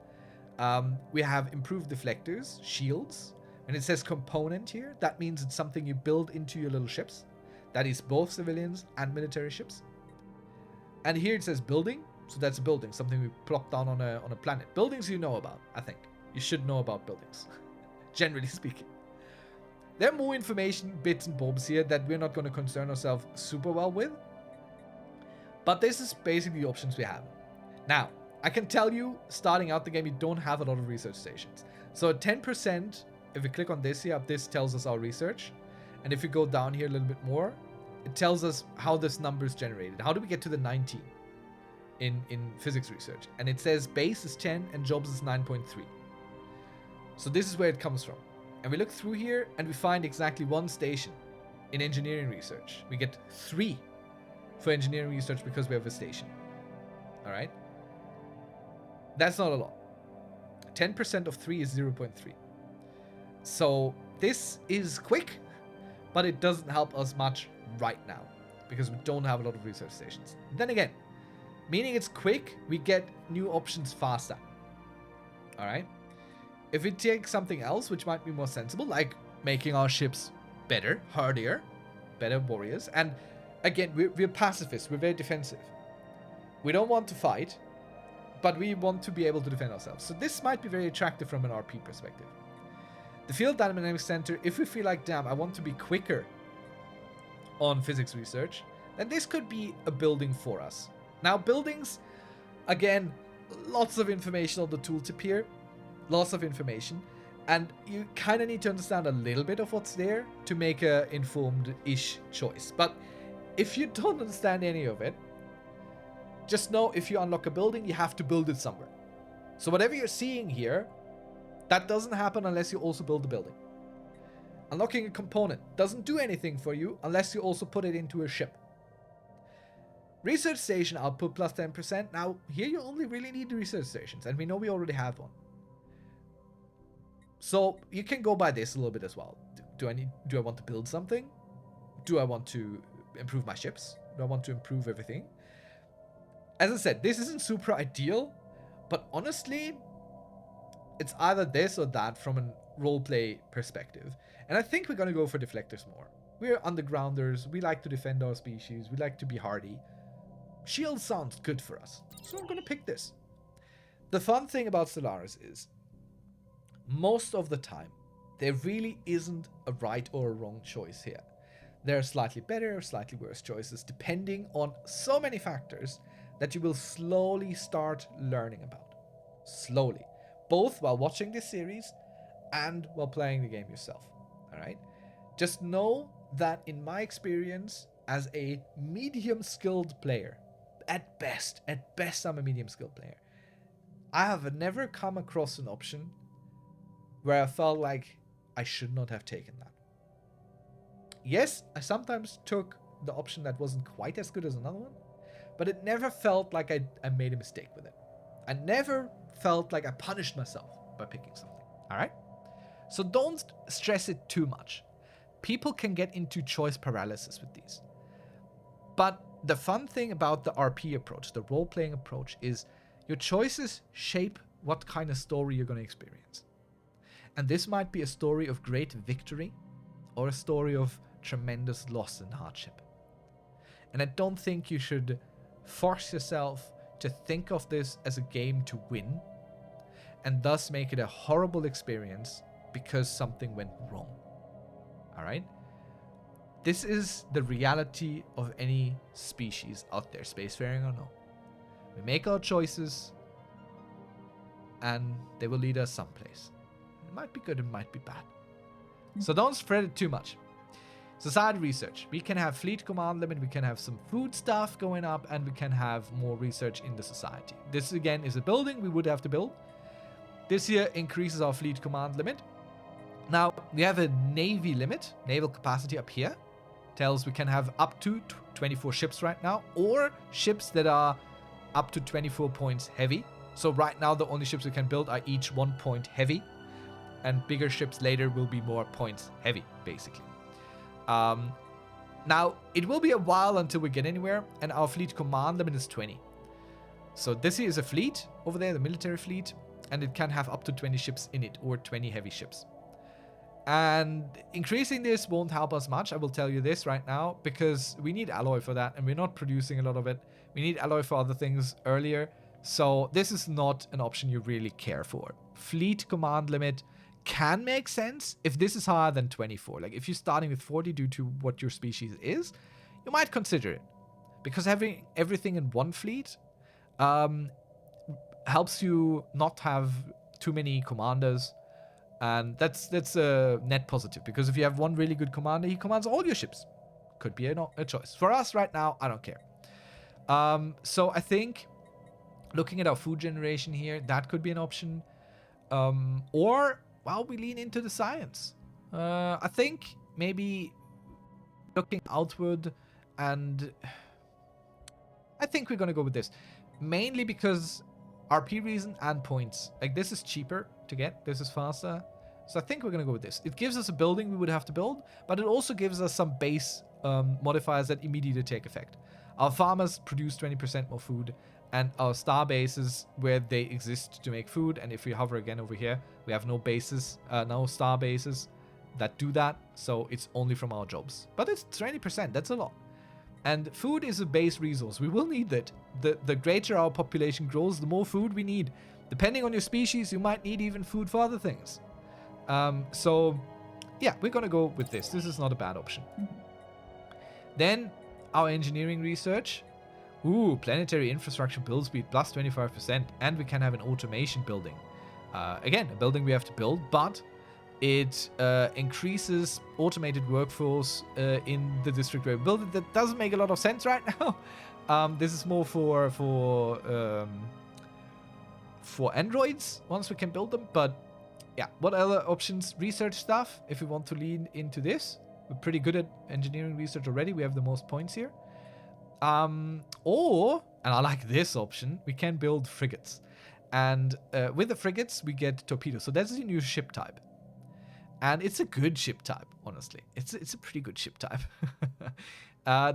We have improved deflectors, shields. And it says component here. That means it's something you build into your little ships. That is both civilians and military ships. And here it says building. So that's a building, something we plop down on a planet. Buildings you know about, I think. You should know about buildings, generally speaking. There are more information, bits and bobs here that we're not going to concern ourselves super well with. But this is basically the options we have. Now, I can tell you, starting out the game, you don't have a lot of research stations. So at 10%, if we click on this here, this tells us our research. And if you go down here a little bit more, it tells us how this number is generated. How do we get to the 19 in physics research? And it says base is 10 and jobs is 9.3. So this is where it comes from. And we look through here and we find exactly 1 station in engineering research. We get 3 for engineering research because we have a station. All right. That's not a lot. 10% of 3 is 0.3. So this is quick, but it doesn't help us much right now because we don't have a lot of research stations. Then again, meaning it's quick, we get new options faster. All right. If we take something else, which might be more sensible, like making our ships better, hardier, better warriors. And again, we're pacifists. We're very defensive. We don't want to fight, but we want to be able to defend ourselves. So this might be very attractive from an RP perspective. The Field Dynamics Center, if we feel like, damn, I want to be quicker on physics research, then this could be a building for us. Now, buildings, again, lots of information on the tooltip here. Lots of information, and you kind of need to understand a little bit of what's there to make a informed-ish choice. But if you don't understand any of it, just know if you unlock a building, you have to build it somewhere. So whatever you're seeing here, that doesn't happen unless you also build the building. Unlocking a component doesn't do anything for you unless you also put it into a ship. Research station output plus 10%. Now, here you only really need the research stations, and we know we already have one. So you can go by this a little bit as well. Do I want to build something? Do I want to improve my ships? Do I want to improve everything? As I said, this isn't super ideal, but honestly, it's either this or that from a roleplay perspective. And I think we're going to go for deflectors more. We're undergrounders. We like to defend our species. We like to be hardy. Shield sounds good for us. So I'm going to pick this. The fun thing about Stellaris is, most of the time, there really isn't a right or a wrong choice here. There are slightly better or slightly worse choices depending on so many factors that you will slowly start learning about. Slowly. Both while watching this series and while playing the game yourself. Alright? Just know that in my experience as a medium skilled player, at best I'm a medium skilled player, I have never come across an option where I felt like I should not have taken that. Yes, I sometimes took the option that wasn't quite as good as another one, but it never felt like I made a mistake with it. I never felt like I punished myself by picking something. All right? So don't stress it too much. People can get into choice paralysis with these. But the fun thing about the RP approach, the role-playing approach, is your choices shape what kind of story you're going to experience. And this might be a story of great victory or a story of tremendous loss and hardship. And I don't think you should force yourself to think of this as a game to win and thus make it a horrible experience because something went wrong. All right? This is the reality of any species out there, spacefaring or no. We make our choices and they will lead us someplace. It might be good, it might be bad. So don't spread it too much. Society research. We can have fleet command limit, we can have some food stuff going up, and we can have more research in the society. This again is a building we would have to build. This here increases our fleet command limit. Now, we have a navy limit, naval capacity up here. Tells we can have up to 24 ships right now, or ships that are up to 24 points heavy. So right now the only ships we can build are each 1 point heavy, and bigger ships later will be more points heavy, basically. Now, it will be a while until we get anywhere, and our fleet command limit is 20. So this here is a fleet over there, the military fleet, and it can have up to 20 ships in it, or 20 heavy ships. And increasing this won't help us much, I will tell you this right now, because we need alloy for that, and we're not producing a lot of it. We need alloy for other things earlier, so this is not an option you really care for. Fleet command limit can make sense if this is higher than 24. Like, if you're starting with 40 due to what your species is, you might consider it. Because having everything in one fleet helps you not have too many commanders. And that's a net positive, because if you have one really good commander, he commands all your ships. Could be a choice. For us right now, I don't care. So I think looking at our food generation here, that could be an option. Or, well, we lean into the science. I think maybe looking outward, and I think we're going to go with this. Mainly because RP reason and points. Like, this is cheaper to get. This is faster. So I think we're going to go with this. It gives us a building we would have to build, but it also gives us some base modifiers that immediately take effect. Our farmers produce 20% more food, and our star bases, where they exist to make food, and if we hover again over here, we have no bases, no star bases that do that, so it's only from our jobs. But it's 20%, that's a lot. And food is a base resource. We will need that. The greater our population grows, the more food we need. Depending on your species, you might need even food for other things. So, yeah, we're going to go with this. This is not a bad option. Then, our engineering research. Ooh, planetary infrastructure build speed plus 25%. And we can have an automation building. Again, a building we have to build, but it increases automated workforce in the district where we build it. That doesn't make a lot of sense right now. This is more for androids once we can build them. But yeah, what other options? Research stuff. If we want to lean into this, we're pretty good at engineering research already. We have the most points here. Or, and I like this option, we can build frigates. And with the frigates, we get torpedoes. So that's a new ship type. And it's a good ship type, honestly. It's a pretty good ship type.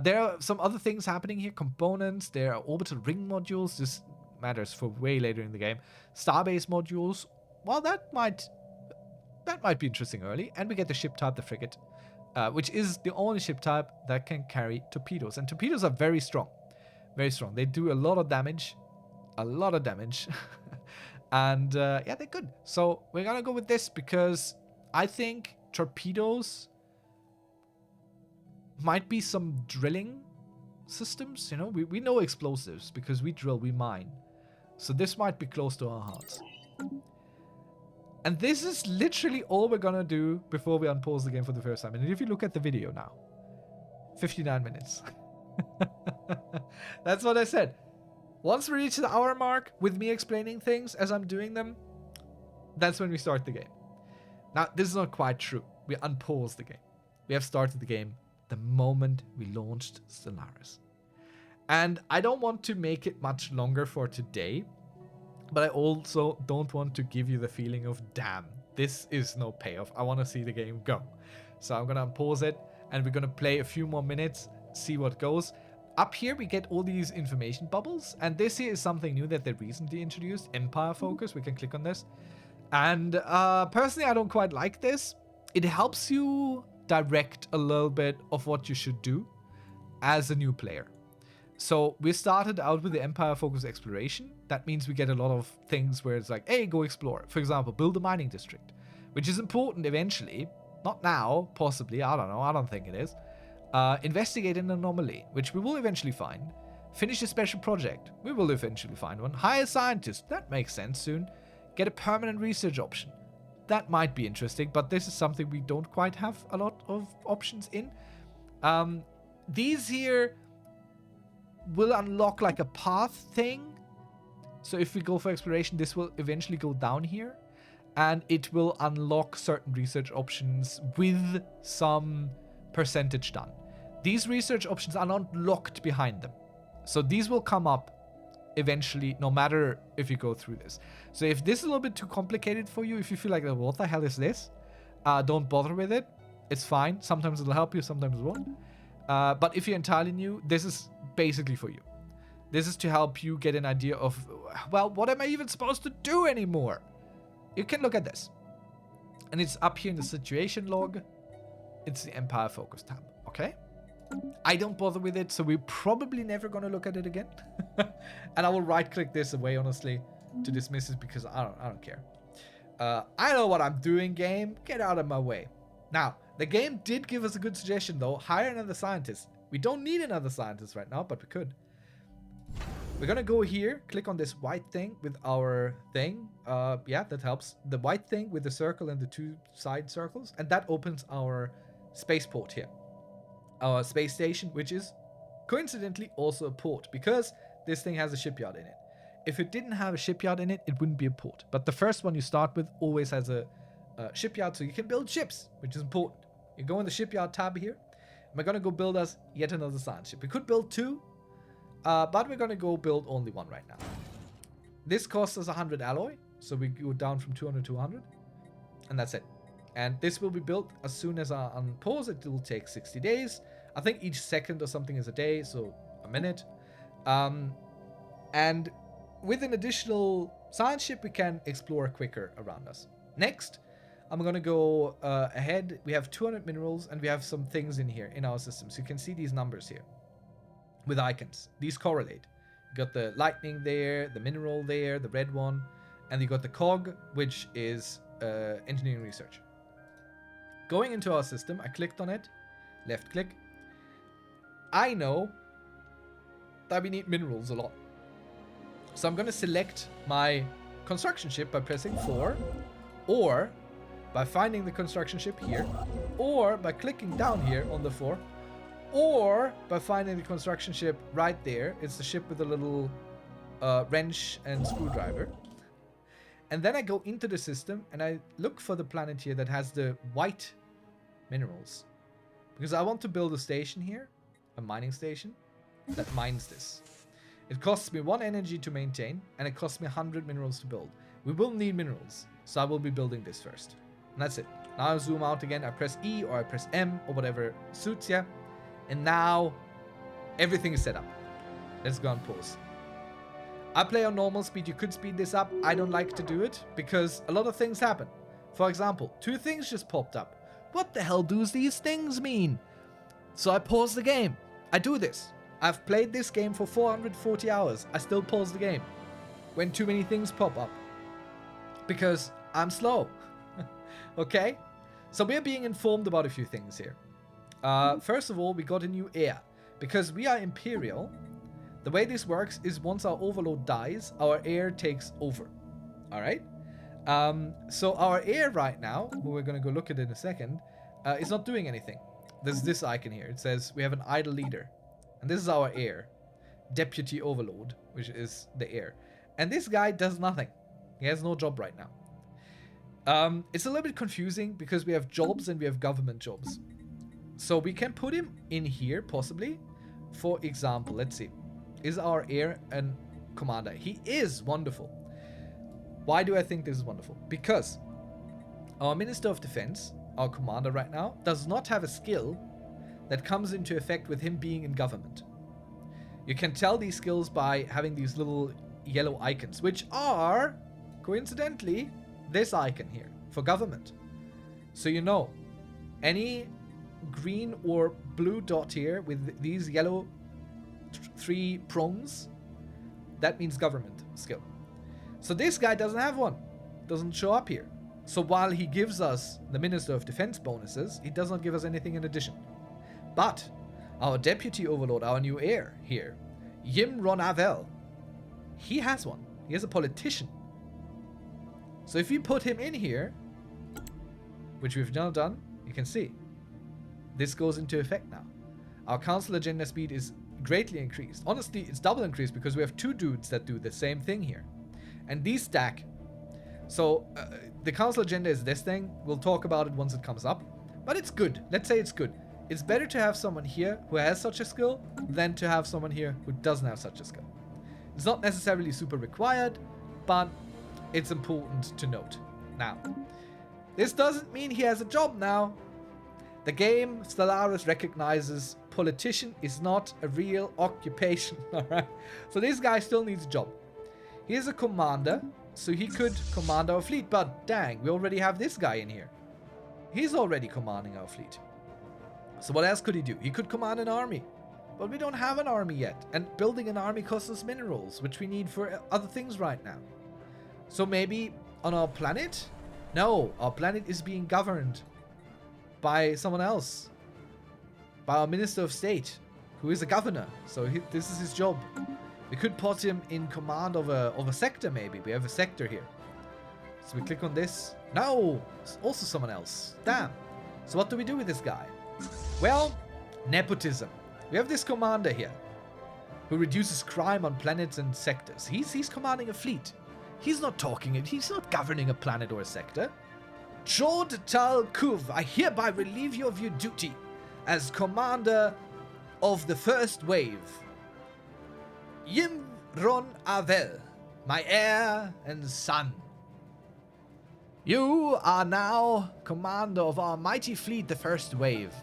There are some other things happening here. Components, there are orbital ring modules. This matters for way later in the game. Starbase modules. Well, that might be interesting early. And we get the ship type, the frigate, which is the only ship type that can carry torpedoes. And torpedoes are very strong. Very strong. They do a lot of damage. A lot of damage. And yeah, they're good. So we're going to go with this because I think torpedoes might be some drilling systems. You know, we know explosives because we drill, we mine. So this might be close to our hearts. And this is literally all we're gonna do before we unpause the game for the first time. And if you look at the video now, 59 minutes. That's what I said. Once we reach the hour mark with me explaining things as I'm doing them, that's when we start the game. Now, this is not quite true. We unpaused the game. We have started the game the moment we launched Stellaris. And I don't want to make it much longer for today, but I also don't want to give you the feeling of, damn, this is no payoff. I want to see the game go. So I'm going to unpause it, and we're going to play a few more minutes, see what goes. Up here, we get all these information bubbles, and this here is something new that they recently introduced, Empire Focus. We can click on this. And personally, I don't quite like this. It helps you direct a little bit of what you should do as a new player. So we started out with the Empire Focus Exploration. That means we get a lot of things where it's like, hey, go explore. For example, build a mining district, which is important eventually. Not now, possibly. I don't know. I don't think it is. Investigate an anomaly, which we will eventually find. Finish a special project. We will eventually find one. Hire a scientist. That makes sense soon. Get a permanent research option. That might be interesting, but this is something we don't quite have a lot of options in. These here will unlock like a path thing. So if we go for exploration, this will eventually go down here. And it will unlock certain research options with some percentage done. These research options are not locked behind them. So these will come up eventually, no matter if you go through this. So if this is a little bit too complicated for you, if you feel like, what the hell is this? Don't bother with it. It's fine. Sometimes it'll help you, sometimes it won't. But if you're entirely new, this is basically for you. This is to help you get an idea of, well, what am I even supposed to do anymore? You can look at this. And it's up here in the situation log. It's the Empire Focus tab, okay? I don't bother with it, so we're probably never going to look at it again. And I will right-click this away, honestly, to dismiss it because I don't care. I know what I'm doing, game. Get out of my way. Now, the game did give us a good suggestion, though. Hire another scientist. We don't need another scientist right now, but we could. We're going to go here, click on this white thing with our thing. Yeah, that helps. The white thing with the circle and the two side circles. And that opens our spaceport here. Our space station, which is coincidentally also a port because this thing has a shipyard in it. If it didn't have a shipyard in it, it wouldn't be a port. But the first one you start with always has a shipyard, so you can build ships, which is important. You go in the shipyard tab here. And we're going to go build us yet another science ship. We could build two, but we're going to go build only one right now. This costs us 100 alloy, so we go down from 200 to 100, and that's it. And this will be built as soon as I unpause it. It will take 60 days. I think each second or something is a day, so a minute. And with an additional science ship, we can explore quicker around us. Next, I'm going to go ahead. We have 200 minerals, and we have some things in here in our system. So you can see these numbers here with icons. These correlate. You got the lightning there, the mineral there, the red one, and you got the cog, which is engineering research. Going into our system, I clicked on it, left click. I know that we need minerals a lot. So I'm going to select my construction ship by pressing 4, or by finding the construction ship here, or by clicking down here on the 4, or by finding the construction ship right there. It's the ship with a little wrench and screwdriver. And then I go into the system and I look for the planet here that has the white minerals. Because I want to build a station here, a mining station, that mines this. It costs me 1 energy to maintain, and it costs me 100 minerals to build. We will need minerals, so I will be building this first. And that's it. Now I zoom out again, I press E or I press M or whatever suits ya. And now everything is set up. Let's go and pause. I play on normal speed. You could speed this up. I don't like to do it because a lot of things happen. For example, 2 things just popped up. What the hell do these things mean? So I pause the game. I do this. I've played this game for 440 hours. I still pause the game when too many things pop up because I'm slow. Okay? So we're being informed about a few things here. First of all, we got a new heir. Because we are Imperial, the way this works is once our overlord dies, our heir takes over. Alright? So our heir right now, who we're going to go look at in a second, is not doing anything. There's this icon here. It says we have an idle leader. And this is our heir. Deputy Overlord, which is the heir. And this guy does nothing. He has no job right now. It's a little bit confusing because we have jobs and we have government jobs. So we can put him in here, possibly. For example, let's see. Is our heir and commander? He is wonderful. Why do I think this is wonderful? Because our Minister of Defense, our commander right now, does not have a skill that comes into effect with him being in government. You can tell these skills by having these little yellow icons, which are, coincidentally, this icon here for government. So you know, any green or blue dot here with these yellow 3 prongs, that means government skill. So this guy doesn't have one, doesn't show up here. So while he gives us the Minister of Defense bonuses, he does not give us anything in addition. But our Deputy Overlord, our new heir here, Imperor, he has one. He is a politician. So if you put him in here, which we've now done, you can see this goes into effect now. Our council agenda speed is greatly increased. Honestly, it's double increased because we have 2 dudes that do the same thing here. And these stack. So the council agenda is this thing. We'll talk about it once it comes up. But it's good. Let's say it's good. It's better to have someone here who has such a skill than to have someone here who doesn't have such a skill. It's not necessarily super required, but it's important to note. Now, this doesn't mean he has a job now. The game Stellaris recognizes politician is not a real occupation, alright? So this guy still needs a job. He is a commander, so he could command our fleet, but dang, we already have this guy in here. He's already commanding our fleet. So what else could he do? He could command an army. But we don't have an army yet. And building an army costs us minerals, which we need for other things right now. So maybe on our planet? No, our planet is being governed by someone else. By our Minister of State, who is a governor. So this is his job. We could put him in command of a sector maybe. We have a sector here. So we click on this. No, it's also someone else. Damn. So what do we do with this guy? Well, nepotism. We have this commander here who reduces crime on planets and sectors. He's commanding a fleet. He's not governing a planet or a sector. Chod Tal Kuv, I hereby relieve you of your duty as commander of the first wave. Imron Avel, my heir and son. You are now commander of our mighty fleet, the first wave.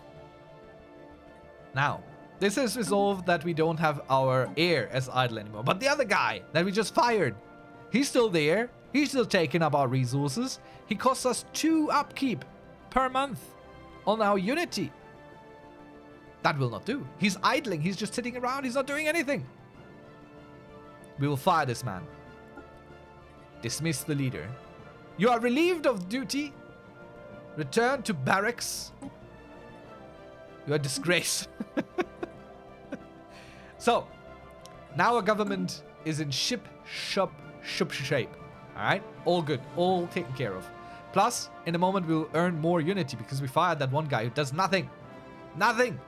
Now, this has resolved that we don't have our heir as idle anymore. But the other guy that we just fired, he's still there. He's still taking up our resources. He costs us 2 upkeep per month on our unity. That will not do. He's idling. He's just sitting around. He's not doing anything. We will fire this man. Dismiss the leader. You are relieved of duty. Return to barracks. You are a disgrace. So, now our government is in ship shape. Alright? All good. All taken care of. Plus, in a moment we'll earn more unity because we fired that one guy who does nothing. Nothing!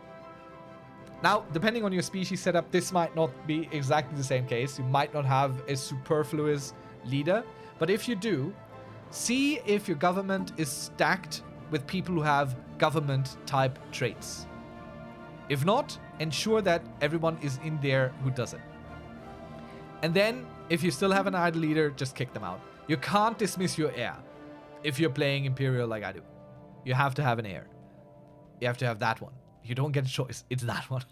Now, depending on your species setup, this might not be exactly the same case. You might not have a superfluous leader. But if you do, see if your government is stacked with people who have government-type traits. If not, ensure that everyone is in there who does it. And then, if you still have an idle leader, just kick them out. You can't dismiss your heir if you're playing Imperial like I do. You have to have an heir. You have to have that one. You don't get a choice. It's that one.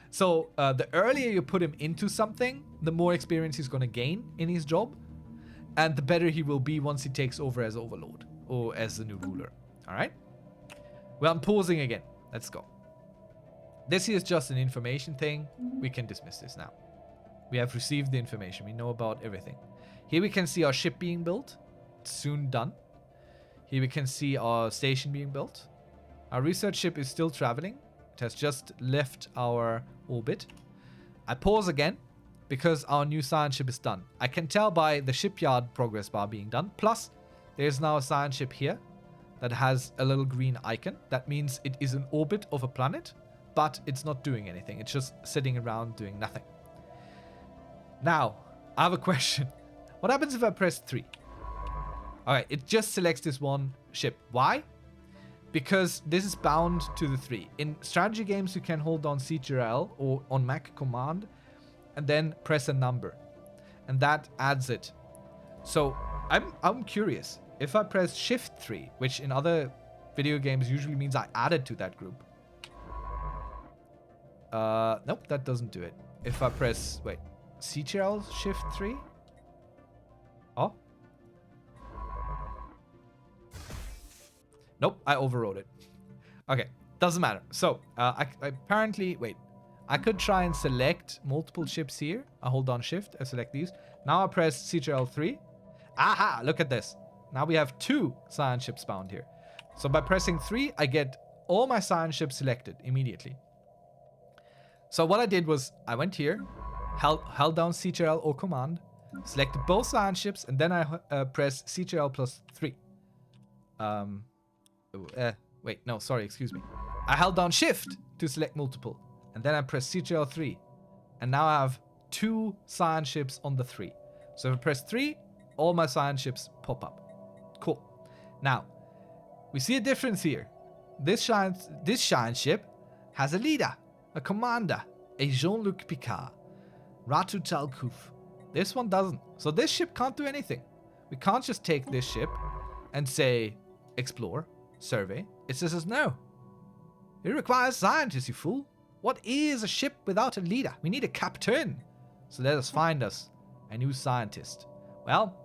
So, the earlier you put him into something, the more experience he's going to gain in his job. And the better he will be once he takes over as Overlord or as the new ruler. Alright? Well, I'm pausing again. Let's go. This is just an information thing. We can dismiss this now. We have received the information. We know about everything. Here we can see our ship being built. It's soon done. Here we can see our station being built. Our research ship is still traveling. It has just left our orbit. I pause again because our new science ship is done. I can tell by the shipyard progress bar being done. Plus, there's now a science ship here that has a little green icon. That means it is in orbit of a planet, but it's not doing anything. It's just sitting around doing nothing. Now, I have a question. What happens if I press 3? Alright, it just selects this one ship. Why? Because this is bound to the 3. In strategy games, you can hold down Ctrl or on Mac command and then press a number. And that adds it. So I'm curious. If I press Shift 3, which in other video games usually means I added to that group. Nope, that doesn't do it. If I press, wait, Ctrl Shift 3? Oh. Nope, I overrode it. Okay, doesn't matter. So, I apparently, wait. I could try and select multiple ships here. I hold down Shift, I select these. Now I press Ctrl 3. Aha, look at this. Now we have 2 science ships spawned here. So by pressing 3, I get all my science ships selected immediately. So what I did was, I went here, held down Ctrl or Command, selected both science ships, and then I pressed Ctrl plus 3. Wait, no, sorry, excuse me. I held down Shift to select multiple, and then I pressed Ctrl 3. And now I have 2 science ships on the 3. So if I press 3, all my science ships pop up. Cool. Now, we see a difference here. This science ship has a leader, a commander, a Jean-Luc Picard, Ratu Talkuf. This one doesn't. So this ship can't do anything. We can't just take this ship and say, explore, survey. It says no. It requires scientists, you fool. What is a ship without a leader? We need a captain. So let us find us a new scientist. Well,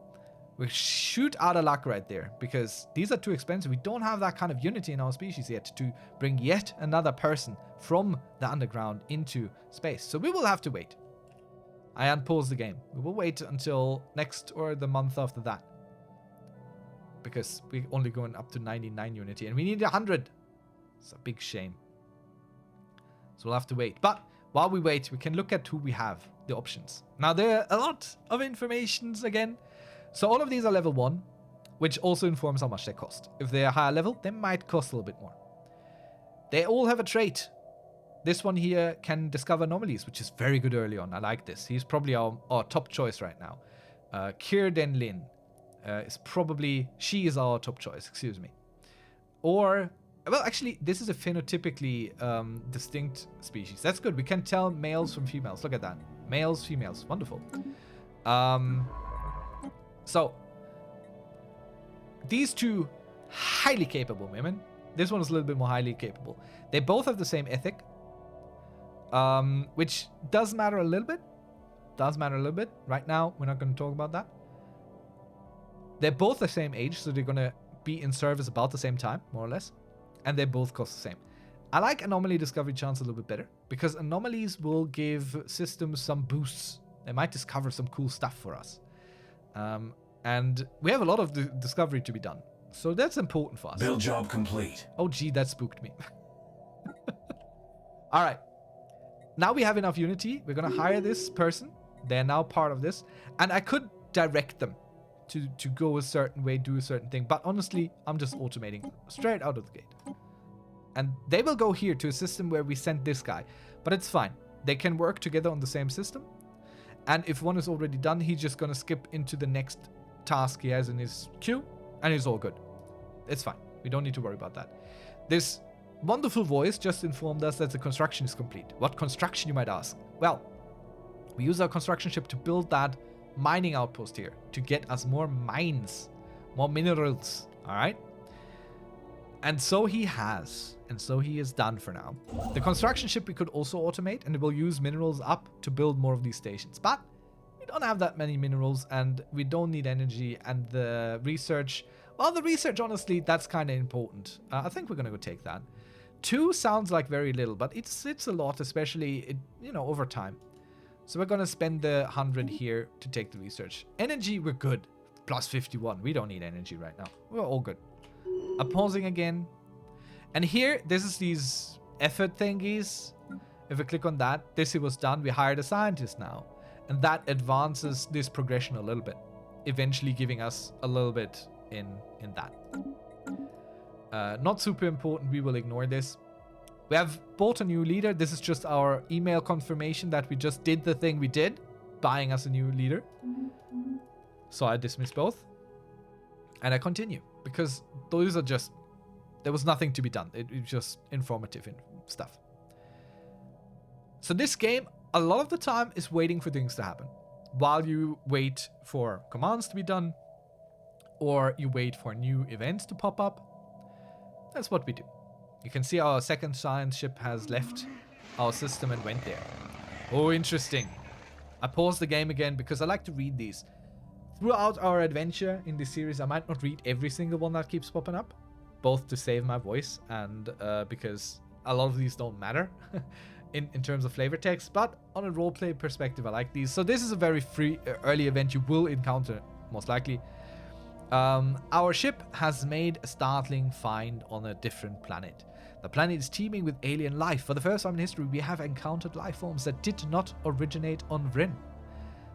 we shoot out of luck right there, because these are too expensive. We don't have that kind of unity in our species yet to bring yet another person from the underground into space. So we will have to wait. I unpause the game. We will wait until next or the month after that, because we're only going up to 99 unity and we need 100. It's a big shame. So we'll have to wait. But while we wait, we can look at who we have, the options. Now there are a lot of informations again. So all of these are level 1, which also informs how much they cost. If they're higher level, they might cost a little bit more. They all have a trait. This one here can discover anomalies, which is very good early on. I like this. He's probably our top choice right now. Kirden Lin is probably... She is our top choice, excuse me. Or... Well, actually, this is a phenotypically distinct species. That's good. We can tell males from females. Look at that. Males, females. Wonderful. So, these 2 highly capable women. This one is a little bit more highly capable. They both have the same ethic, which does matter a little bit. Right now, we're not going to talk about that. They're both the same age, so they're going to be in service about the same time, more or less. And they both cost the same. I like anomaly discovery chance a little bit better, because anomalies will give systems some boosts. They might discover some cool stuff for us. And we have a lot of discovery to be done. So that's important for us. Build job complete. Oh, gee, that spooked me. All right. Now we have enough unity. We're going to hire this person. They're now part of this. And I could direct them to go a certain way, do a certain thing. But honestly, I'm just automating straight out of the gate. And they will go here to a system where we sent this guy. But it's fine. They can work together on the same system. And if one is already done, he's just going to skip into the next task he has in his queue. And he's all good. It's fine. We don't need to worry about that. This wonderful voice just informed us that the construction is complete. What construction, you might ask? Well, we use our construction ship to build that mining outpost here to get us more mines, more minerals. All right. And so he has. And so he is done for now. The construction ship we could also automate, and it will use minerals up to build more of these stations. But we don't have that many minerals, and we don't need energy. And the research, well, the research, honestly, that's kind of important. I think we're going to go take that. 2 sounds like very little, but it's a lot, especially, over time. So we're going to spend the 100 here to take the research. Energy, we're good. Plus 51. We don't need energy right now. We're all good. I'm pausing again. And here, this is these effort thingies. If I click on that, this was done. We hired a scientist now. And that advances this progression a little bit. Eventually giving us a little bit in that. Not super important. We will ignore this. We have bought a new leader. This is just our email confirmation that we just did the thing we did. Buying us a new leader. So I dismiss both. And I continue. Because those are just... There was nothing to be done. It was just informative stuff. So this game, a lot of the time is waiting for things to happen. While you wait for commands to be done, or you wait for new events to pop up, that's what we do. You can see our second science ship has left our system and went there. Oh, interesting. I paused the game again because I like to read these. Throughout our adventure in this series, I might not read every single one that keeps popping up, both to save my voice and because a lot of these don't matter in terms of flavor text, but on a roleplay perspective, I like these. So this is a very free early event you will encounter, most likely. Our ship has made a startling find on a different planet. The planet is teeming with alien life. For the first time in history, we have encountered life forms that did not originate on Vryn.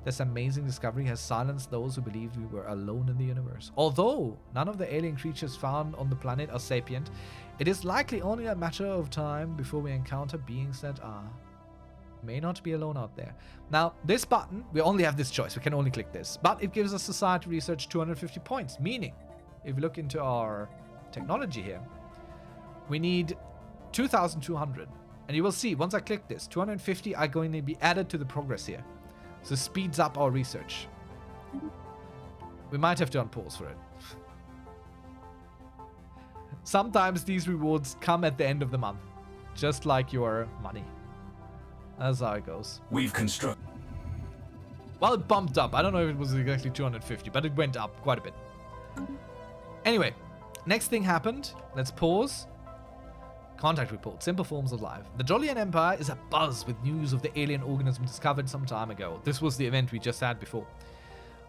This amazing discovery has silenced those who believed we were alone in the universe. Although none of the alien creatures found on the planet are sapient, it is likely only a matter of time before we encounter beings that may not be alone out there. Now, this button, we only have this choice. We can only click this. But it gives us Society Research 250 points, meaning if we look into our technology here, we need 2,200. And you will see, once I click this, 250 are going to be added to the progress here. So it speeds up our research. We might have to unpause for it. Sometimes these rewards come at the end of the month, just like your money. That's how it goes. We've constructed. Well, it bumped up. I don't know if it was exactly 250, but it went up quite a bit. Anyway, next thing happened. Let's pause. Contact report. Simple forms of life. The Jolien Empire is abuzz with news of the alien organism discovered some time ago. This was the event we just had before.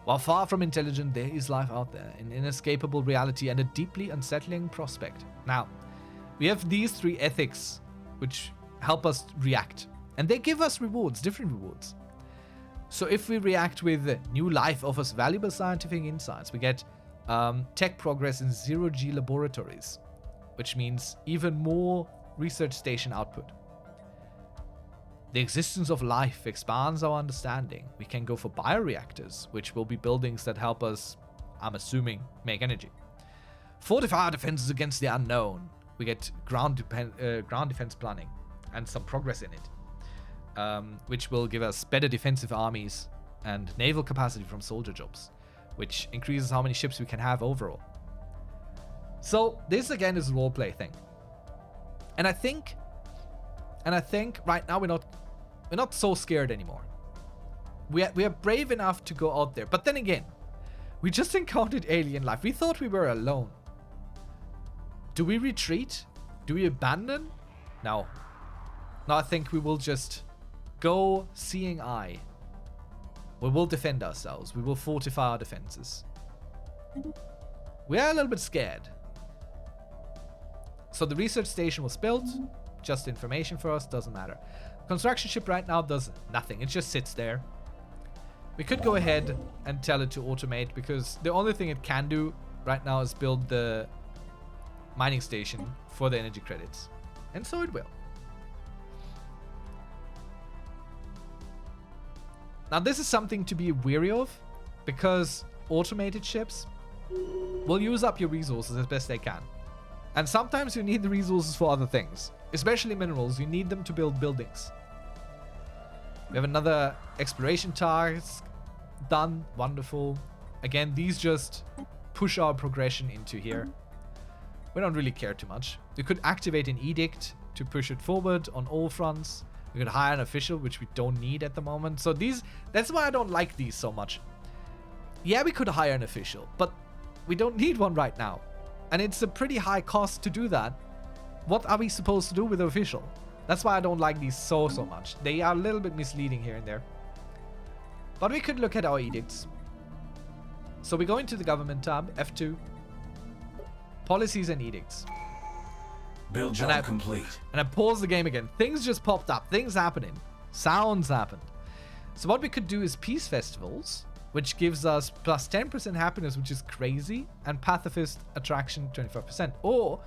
While far from intelligent, there is life out there, an inescapable reality and a deeply unsettling prospect. Now, we have these three ethics which help us react. And they give us rewards, different rewards. So if we react with new life offers valuable scientific insights, we get tech progress in zero-G laboratories, which means even more research station output. The existence of life expands our understanding. We can go for bioreactors, which will be buildings that help us, I'm assuming, make energy. Fortify our defenses against the unknown. We get ground defense planning and some progress in it, which will give us better defensive armies and naval capacity from soldier jobs, which increases how many ships we can have overall. So this again is a roleplay thing, and I think right now we're not so scared anymore. We are brave enough to go out there, but then again, we just encountered alien life. We thought we were alone. Do we retreat? Do we abandon? No. No, I think we will just go seeing eye. We will defend ourselves. We will fortify our defenses. We are a little bit scared. So the research station was built. Just information for us, doesn't matter. Construction ship right now does nothing. It just sits there. We could go ahead and tell it to automate, because the only thing it can do right now is build the mining station for the energy credits. And so it will. Now this is something to be wary of, because automated ships will use up your resources as best they can. And sometimes you need the resources for other things, especially minerals. You need them to build buildings. We have another exploration task done. Wonderful. Again, these just push our progression into here. We don't really care too much. We could activate an edict to push it forward on all fronts. We could hire an official, which we don't need at the moment. So that's why I don't like these so much. Yeah, we could hire an official, but we don't need one right now. And it's a pretty high cost to do that. What are we supposed to do with the official? That's why I don't like these so much. They are a little bit misleading here and there. But we could look at our edicts. So we go into the government tab, F2. Policies and edicts. Build job complete. And I pause the game again. Things just popped up. Things happening. Sounds happened. So what we could do is peace festivals, which gives us plus 10% happiness, which is crazy, and pacifist attraction 25%. Or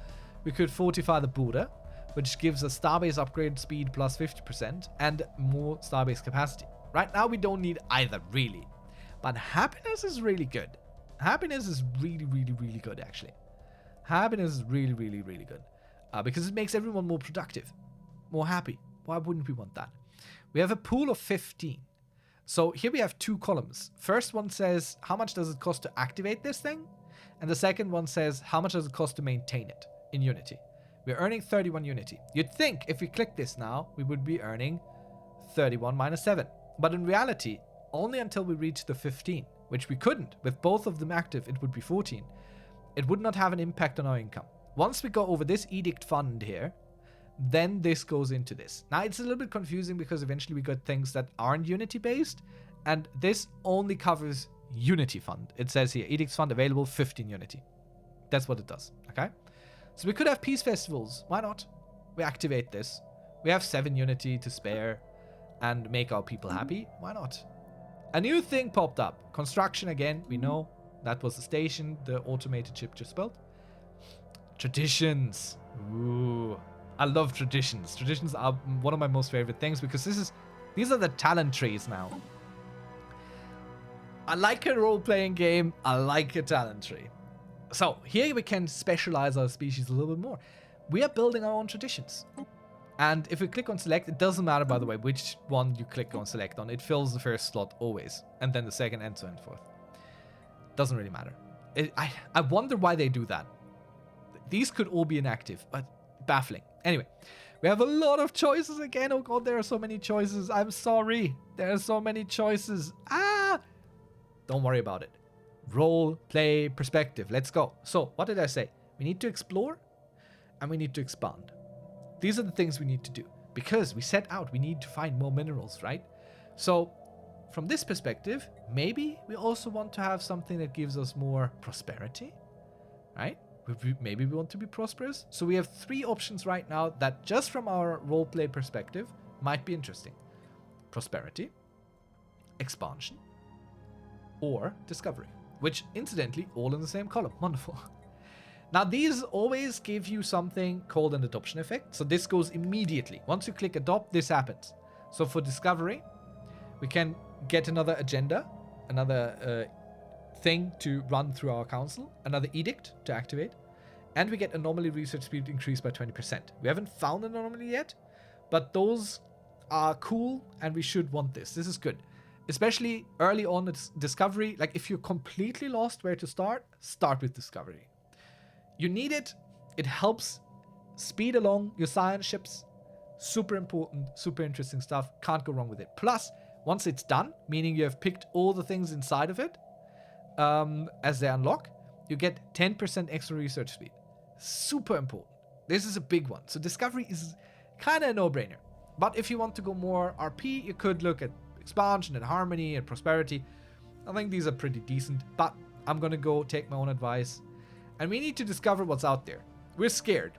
we could fortify the border, which gives us starbase upgrade speed plus 50% and more starbase capacity. Right now we don't need either, really. But happiness is really good. Happiness is really good, actually. Happiness is really good. Because it makes everyone more productive, more happy. Why wouldn't we want that? We have a pool of 15. So here we have 2 columns. First one says, how much does it cost to activate this thing? And the second one says, how much does it cost to maintain it in Unity? We're earning 31 Unity. You'd think if we click this now, we would be earning 31 minus 7. But in reality, only until we reach the 15, which we couldn't. With both of them active, it would be 14. It would not have an impact on our income. Once we go over this edict fund here, then this goes into this. Now it's a little bit confusing because eventually we got things that aren't Unity based, and this only covers Unity fund. It says here, edicts fund available 15 Unity. That's what it does, okay? So we could have peace festivals. Why not? We activate this. We have 7 Unity to spare and make our people happy. Why not? A new thing popped up. Construction again, we know. That was the station the automated chip just built. Traditions. Ooh. I love traditions. Traditions are one of my most favorite things because these are the talent trees now. I like a role-playing game. I like a talent tree. So here we can specialize our species a little bit more. We are building our own traditions. And if we click on select, it doesn't matter, by the way, which one you click on select on. It fills the first slot always. And then the second and so on and forth. Doesn't really matter. I wonder why they do that. These could all be inactive, but baffling. Anyway, we have a lot of choices again. Oh god, there are so many choices. I'm sorry. There are so many choices. Don't worry about it. Role, play, perspective. Let's go. So, what did I say? We need to explore and we need to expand. These are the things we need to do because we set out, we need to find more minerals, right? So, from this perspective, maybe we also want to have something that gives us more prosperity, right? Maybe we want to be prosperous. So we have 3 options right now that just from our roleplay perspective might be interesting. Prosperity, expansion, or discovery. Which, incidentally, all in the same column. Wonderful. Now, these always give you something called an adoption effect. So this goes immediately. Once you click adopt, this happens. So for discovery, we can get another agenda, another thing to run through our council, another edict to activate, and we get anomaly research speed increased by 20%. We haven't found an anomaly yet, but those are cool and we should want this. This is good. Especially early on it's discovery. Like if you're completely lost where to start with discovery. You need it. It helps speed along your science ships. Super important, super interesting stuff. Can't go wrong with it. Plus, once it's done, meaning you have picked all the things inside of it, as they unlock, you get 10% extra research speed. Super important. This is a big one. So discovery is kind of a no-brainer. But if you want to go more RP, you could look at expansion and harmony and prosperity. I think these are pretty decent, but I'm going to go take my own advice. And we need to discover what's out there. We're scared.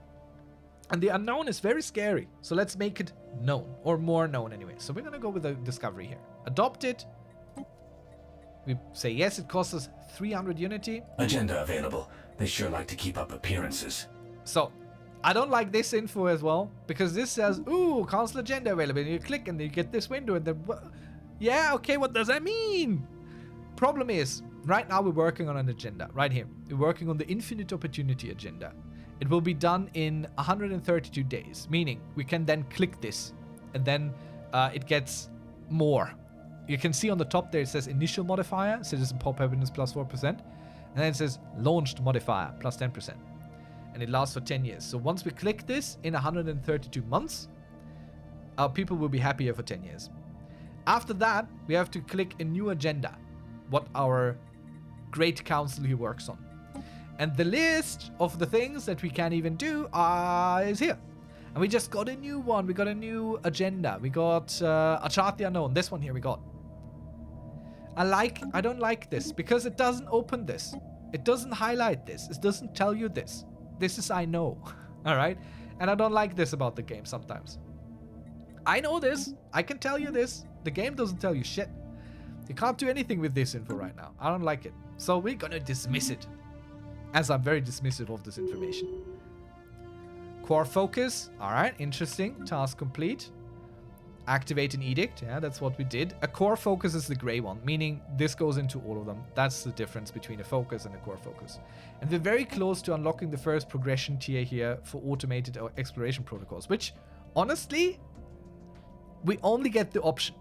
And the unknown is very scary. So let's make it known, or more known anyway. So we're going to go with the discovery here. Adopt it. We say yes, it costs us 300 Unity. Agenda available. They sure like to keep up appearances. So, I don't like this info as well, because this says, ooh, council agenda available. And you click and you get this window and then, yeah, okay, what does that mean? Problem is, right now we're working on an agenda, right here. We're working on the infinite opportunity agenda. It will be done in 132 days, meaning we can then click this and then it gets more. You can see on the top there it says initial modifier, citizen pop happiness plus 4%. And then it says launched modifier plus 10%. And it lasts for 10 years. So once we click this in 132 months, our people will be happier for 10 years. After that, we have to click a new agenda, what our great council here works on. And the list of the things that we can even do is here. And we just got a new one. We got a new agenda. We got a chart the unknown. This one here we got. I don't like this because it doesn't open this. It doesn't highlight this. It doesn't tell you this. This is I know. All right? And I don't like this about the game sometimes. I know this. I can tell you this. The game doesn't tell you shit. You can't do anything with this info right now. I don't like it. So we're gonna dismiss it. As I'm very dismissive of this information. Core focus. Alright, interesting. Task complete. Activate an edict. Yeah, that's what we did. A core focus is the gray one, meaning this goes into all of them. That's the difference between a focus and a core focus. And we're very close to unlocking the first progression tier here for automated exploration protocols, which, honestly, we only get the option.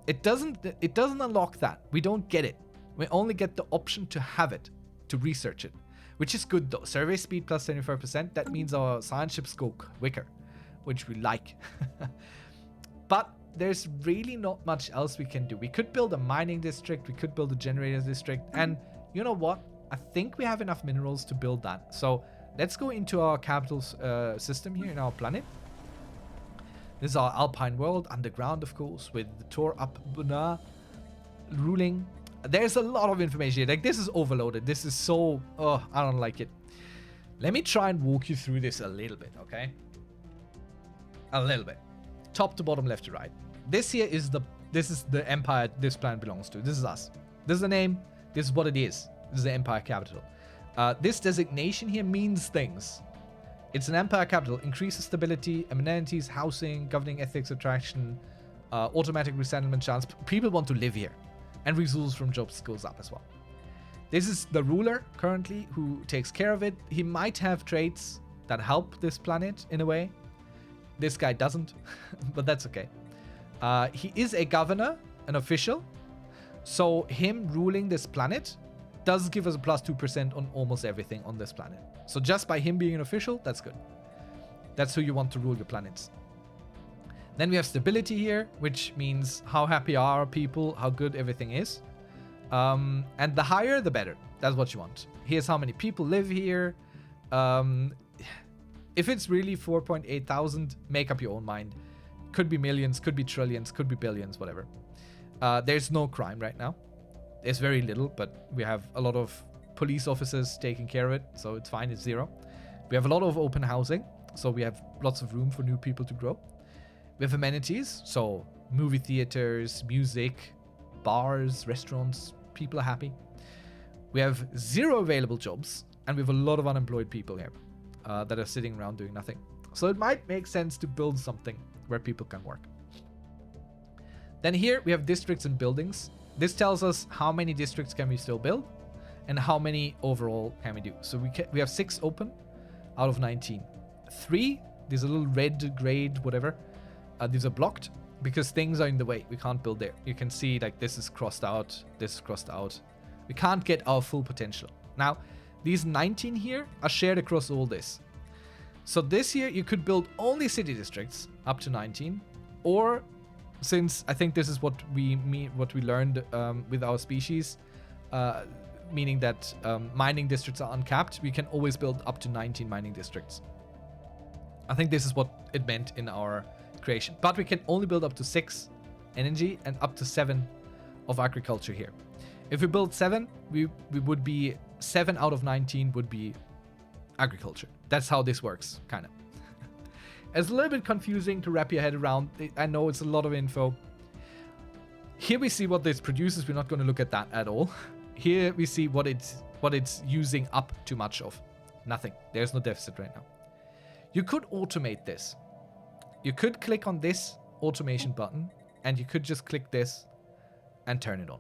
It doesn't unlock that. We don't get it. We only get the option to have it, to research it, which is good though. Survey speed plus 75%. That means our science ships go quicker, which we like. But there's really not much else we can do. We could build a mining district. We could build a generator district. And you know what? I think we have enough minerals to build that. So let's go into our capital system here in our planet. This is our Alpine world, underground, of course, with the Tor Abuna ruling. There's a lot of information here. Like, this is overloaded. This is so... Oh, I don't like it. Let me try and walk you through this a little bit, okay? A little bit. Top to bottom, left to right. This here is the... This is the empire this planet belongs to. This is us. This is the name. This is what it is. This is the empire capital. This designation here means things. It's an empire capital. Increases stability, amenities, housing, governing ethics, attraction, automatic resettlement chance. People want to live here. And resources from jobs goes up as well. This is the ruler currently who takes care of it. He might have traits that help this planet in a way. This guy doesn't, but that's okay. He is a governor, an official. So him ruling this planet does give us a plus 2% on almost everything on this planet. So just by him being an official, that's good. That's who you want to rule your planets. Then we have stability here, which means how happy are people, how good everything is. And the higher, the better. That's what you want. Here's how many people live here. If it's really 4.8 thousand, make up your own mind. Could be millions, could be trillions, could be billions, whatever. There's no crime right now. There's very little, but we have a lot of police officers taking care of it, so it's fine, it's 0. We have a lot of open housing, so we have lots of room for new people to grow. We have amenities, so movie theaters, music, bars, restaurants, people are happy. We have 0 available jobs, and we have a lot of unemployed people here that are sitting around doing nothing. So it might make sense to build something where people can work. Then here we have districts and buildings. This tells us how many districts can we still build and how many overall can we do. So we have 6 open out of 19. 3, there's a little red grade, whatever. These are blocked because things are in the way. We can't build there. You can see like this is crossed out, this is crossed out. We can't get our full potential. Now, these 19 here are shared across all this. So this year you could build only city districts up to 19, or since I think this is what we learned with our species, meaning that mining districts are uncapped, we can always build up to 19 mining districts. I think this is what it meant in our creation. But we can only build up to 6 energy and up to 7 of agriculture here. If we build 7, we would be 7 out of 19 would be agriculture. That's how this works, kind of. It's a little bit confusing to wrap your head around. I know it's a lot of info. Here we see what this produces. We're not going to look at that at all. Here we see what it's using up too much of. Nothing. There's no deficit right now. You could automate this. You could click on this automation button and you could just click this and turn it on.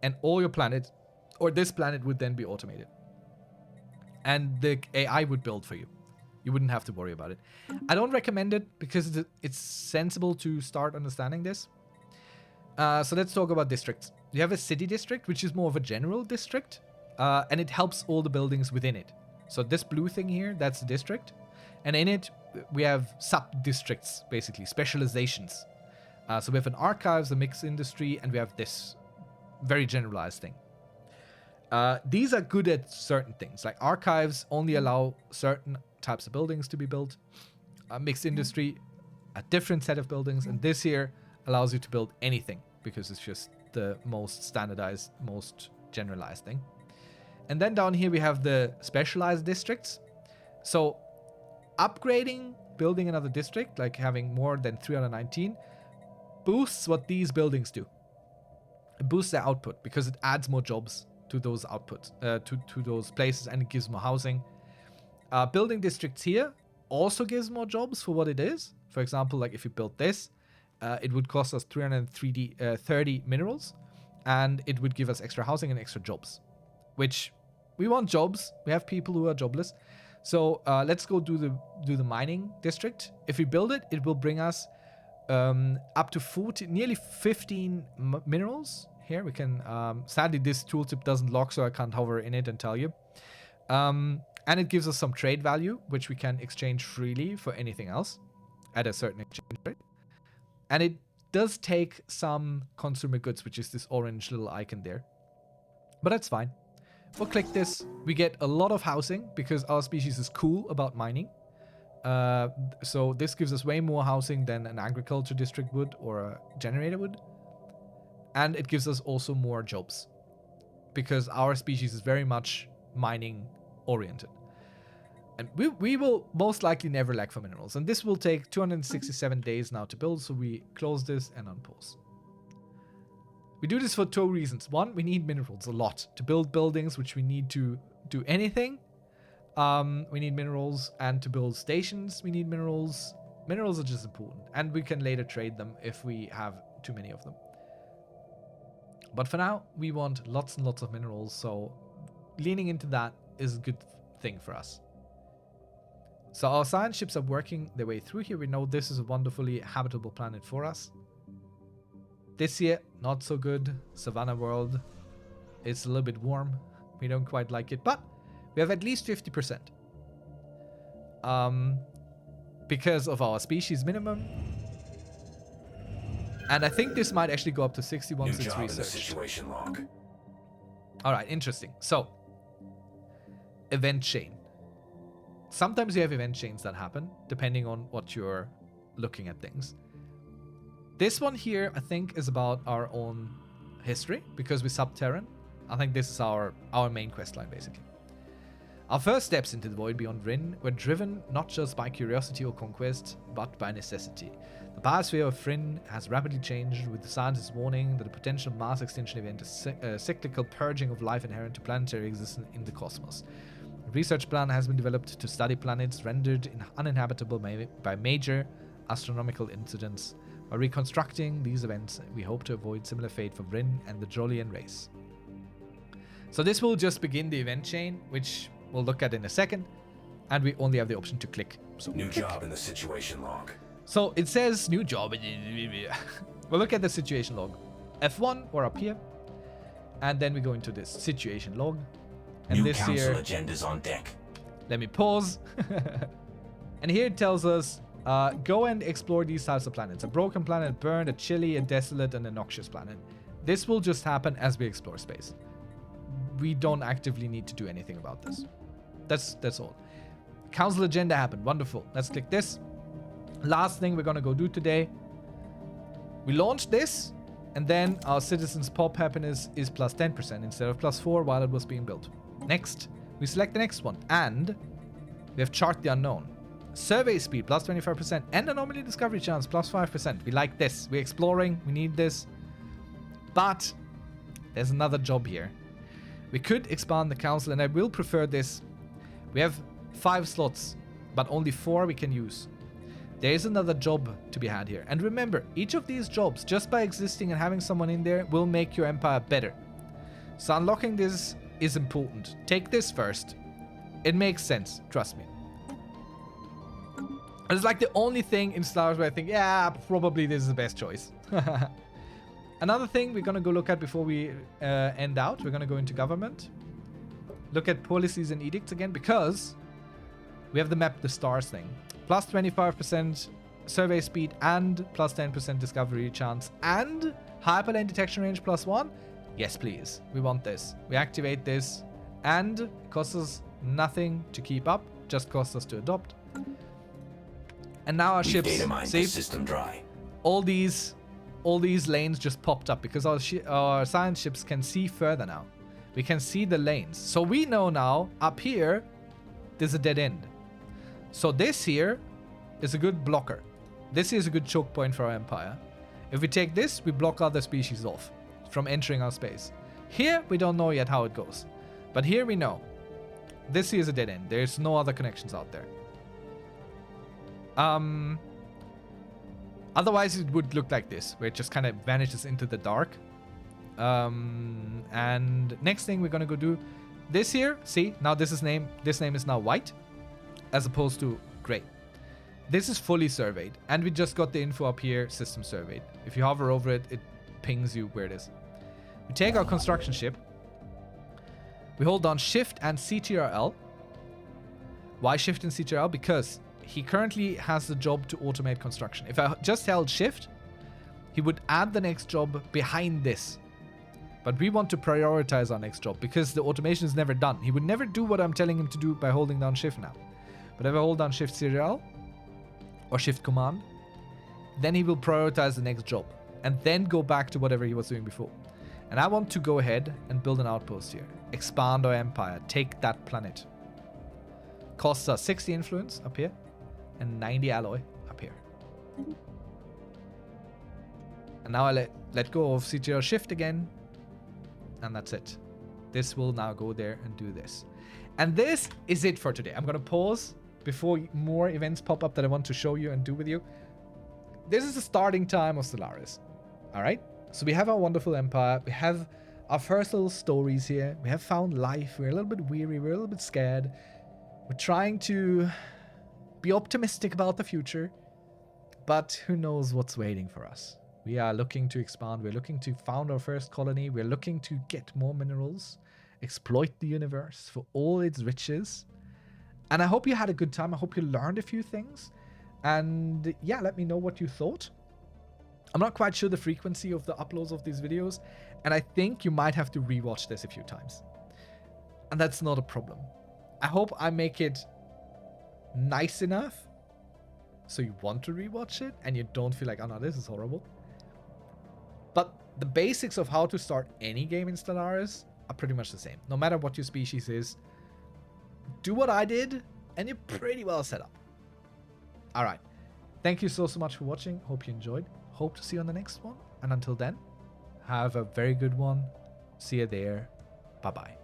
And all your planets, or this planet, would then be automated. And the AI would build for you. You wouldn't have to worry about it. I don't recommend it because it's sensible to start understanding this. So let's talk about districts. You have a city district, which is more of a general district. And it helps all the buildings within it. So this blue thing here, that's the district. And in it, we have sub-districts, basically, specializations. So we have an archives, a mixed industry, and we have this very generalized thing. These are good at certain things. Like archives only allow certain types of buildings to be built. A mixed industry, a different set of buildings. And this here allows you to build anything because it's just the most standardized, most generalized thing. And then down here we have the specialized districts. So upgrading, building another district, like having more than 319, boosts what these buildings do. It boosts their output because it adds more jobs to those outputs, to those places, and it gives more housing. Building districts here also gives more jobs for what it is. For example, like if you built this, it would cost us 330 minerals, and it would give us extra housing and extra jobs, which we want jobs. We have people who are jobless. So let's go do the mining district. If we build it, it will bring us up to 40, nearly 15 minerals. Here we can, sadly this tooltip doesn't lock, so I can't hover in it and tell you. And it gives us some trade value, which we can exchange freely for anything else at a certain exchange rate. And it does take some consumer goods, which is this orange little icon there. But that's fine. We'll click this. We get a lot of housing because our species is cool about mining. So this gives us way more housing than an agriculture district would or a generator would. And it gives us also more jobs because our species is very much mining oriented. And we will most likely never lack for minerals. And this will take 267 days now to build. So we close this and unpause. We do this for two reasons. One, we need minerals a lot to build buildings, which we need to do anything. We need minerals, and to build stations, we need minerals. Minerals are just important, and we can later trade them if we have too many of them. But for now, we want lots and lots of minerals, so leaning into that is a good thing for us. So our science ships are working their way through here. We know this is a wonderfully habitable planet for us. This year, not so good. Savannah world, it's a little bit warm. We don't quite like it, but we have at least 50%. Because of our species minimum. And I think this might actually go up to 61 New since job in the research. situation log. Alright, interesting. So, event chain. Sometimes you have event chains that happen, depending on what you're looking at things. This one here, I think, is about our own history, because we're Subterran. I think this is our main quest line, basically. Our first steps into the void beyond Rin were driven not just by curiosity or conquest, but by necessity. The biosphere of Rin has rapidly changed, with the scientists warning that a potential mass extinction event is a cyclical purging of life inherent to planetary existence in the cosmos. A research plan has been developed to study planets rendered uninhabitable by major astronomical incidents. By reconstructing these events, we hope to avoid similar fate for Rin and the Jolian race. So this will just begin the event chain, which we'll look at in a second, and we only have the option to click. So New job in the situation log. So it says new job. We'll look at the situation log. F1, we're up here, and then we go into this situation log. And New this council here, agendas on deck. let me pause. And here it tells us, go and explore these types of planets. A broken planet, burned, a chilly, a desolate, and a noxious planet. This will just happen as we explore space. We don't actively need to do anything about this. That's all. Council agenda happened. Wonderful. Let's click this. Last thing we're going to go do today. We launch this, and then our citizens' pop happiness is plus 10% instead of plus 4 while it was being built. Next, we select the next one, and we have chart the unknown. Survey speed plus 25% and anomaly discovery chance plus 5%. We like this. We're exploring. We need this. But there's another job here. We could expand the council, and I will prefer this. We have 5 slots, but only 4 we can use. There is another job to be had here. And remember, each of these jobs, just by existing and having someone in there, will make your empire better. So unlocking this is important. Take this first. It makes sense. Trust me. It's like the only thing in Stellaris where I think, yeah, probably this is the best choice. Another thing we're going to go look at before we end out. We're going to go into government. Look at policies and edicts again, because we have the map, the stars thing. Plus 25% survey speed and plus 10% discovery chance and hyperlane detection range plus 1. Yes, please. We want this. We activate this, and it costs us nothing to keep up. Just costs us to adopt. And now our ships, see, system dry. all these lanes just popped up because our science ships can see further now. We can see the lanes. So we know now, up here, there's a dead end. So this here is a good blocker. This here is a good choke point for our empire. If we take this, we block other species off from entering our space. Here, we don't know yet how it goes. But here we know. This here is a dead end. There's no other connections out there. Otherwise, it would look like this, where it just kind of vanishes into the dark. And next thing we're gonna go do, this here, see, now this name is now white, as opposed to gray. This is fully surveyed, and we just got the info up here, system surveyed. If you hover over it, it pings you where it is. We take our construction ship. We hold down Shift and CTRL. Why Shift and CTRL? Because he currently has the job to automate construction. If I just held Shift, he would add the next job behind this. But we want to prioritize our next job because the automation is never done. He would never do what I'm telling him to do by holding down Shift now. But if I hold down Shift CTRL or Shift Command, then he will prioritize the next job and then go back to whatever he was doing before. And I want to go ahead and build an outpost here. Expand our empire. Take that planet. Costs us 60 influence up here and 90 alloy up here. And now I let go of CTRL Shift again. And that's it. This will now go there and do this. And this is it for today. I'm going to pause before more events pop up that I want to show you and do with you. This is the starting time of Stellaris. All right? So we have our wonderful empire. We have our first little stories here. We have found life. We're a little bit weary. We're a little bit scared. We're trying to be optimistic about the future. But who knows what's waiting for us. We are looking to expand. We're looking to found our first colony. We're looking to get more minerals. Exploit the universe for all its riches. And I hope you had a good time. I hope you learned a few things. And yeah, let me know what you thought. I'm not quite sure the frequency of the uploads of these videos. And I think you might have to rewatch this a few times. And that's not a problem. I hope I make it nice enough so you want to rewatch it and you don't feel like, oh no, this is horrible. But the basics of how to start any game in Stellaris are pretty much the same. No matter what your species is, do what I did and you're pretty well set up. Alright. Thank you so much for watching. Hope you enjoyed. Hope to see you on the next one. And until then, have a very good one. See you there. Bye-bye.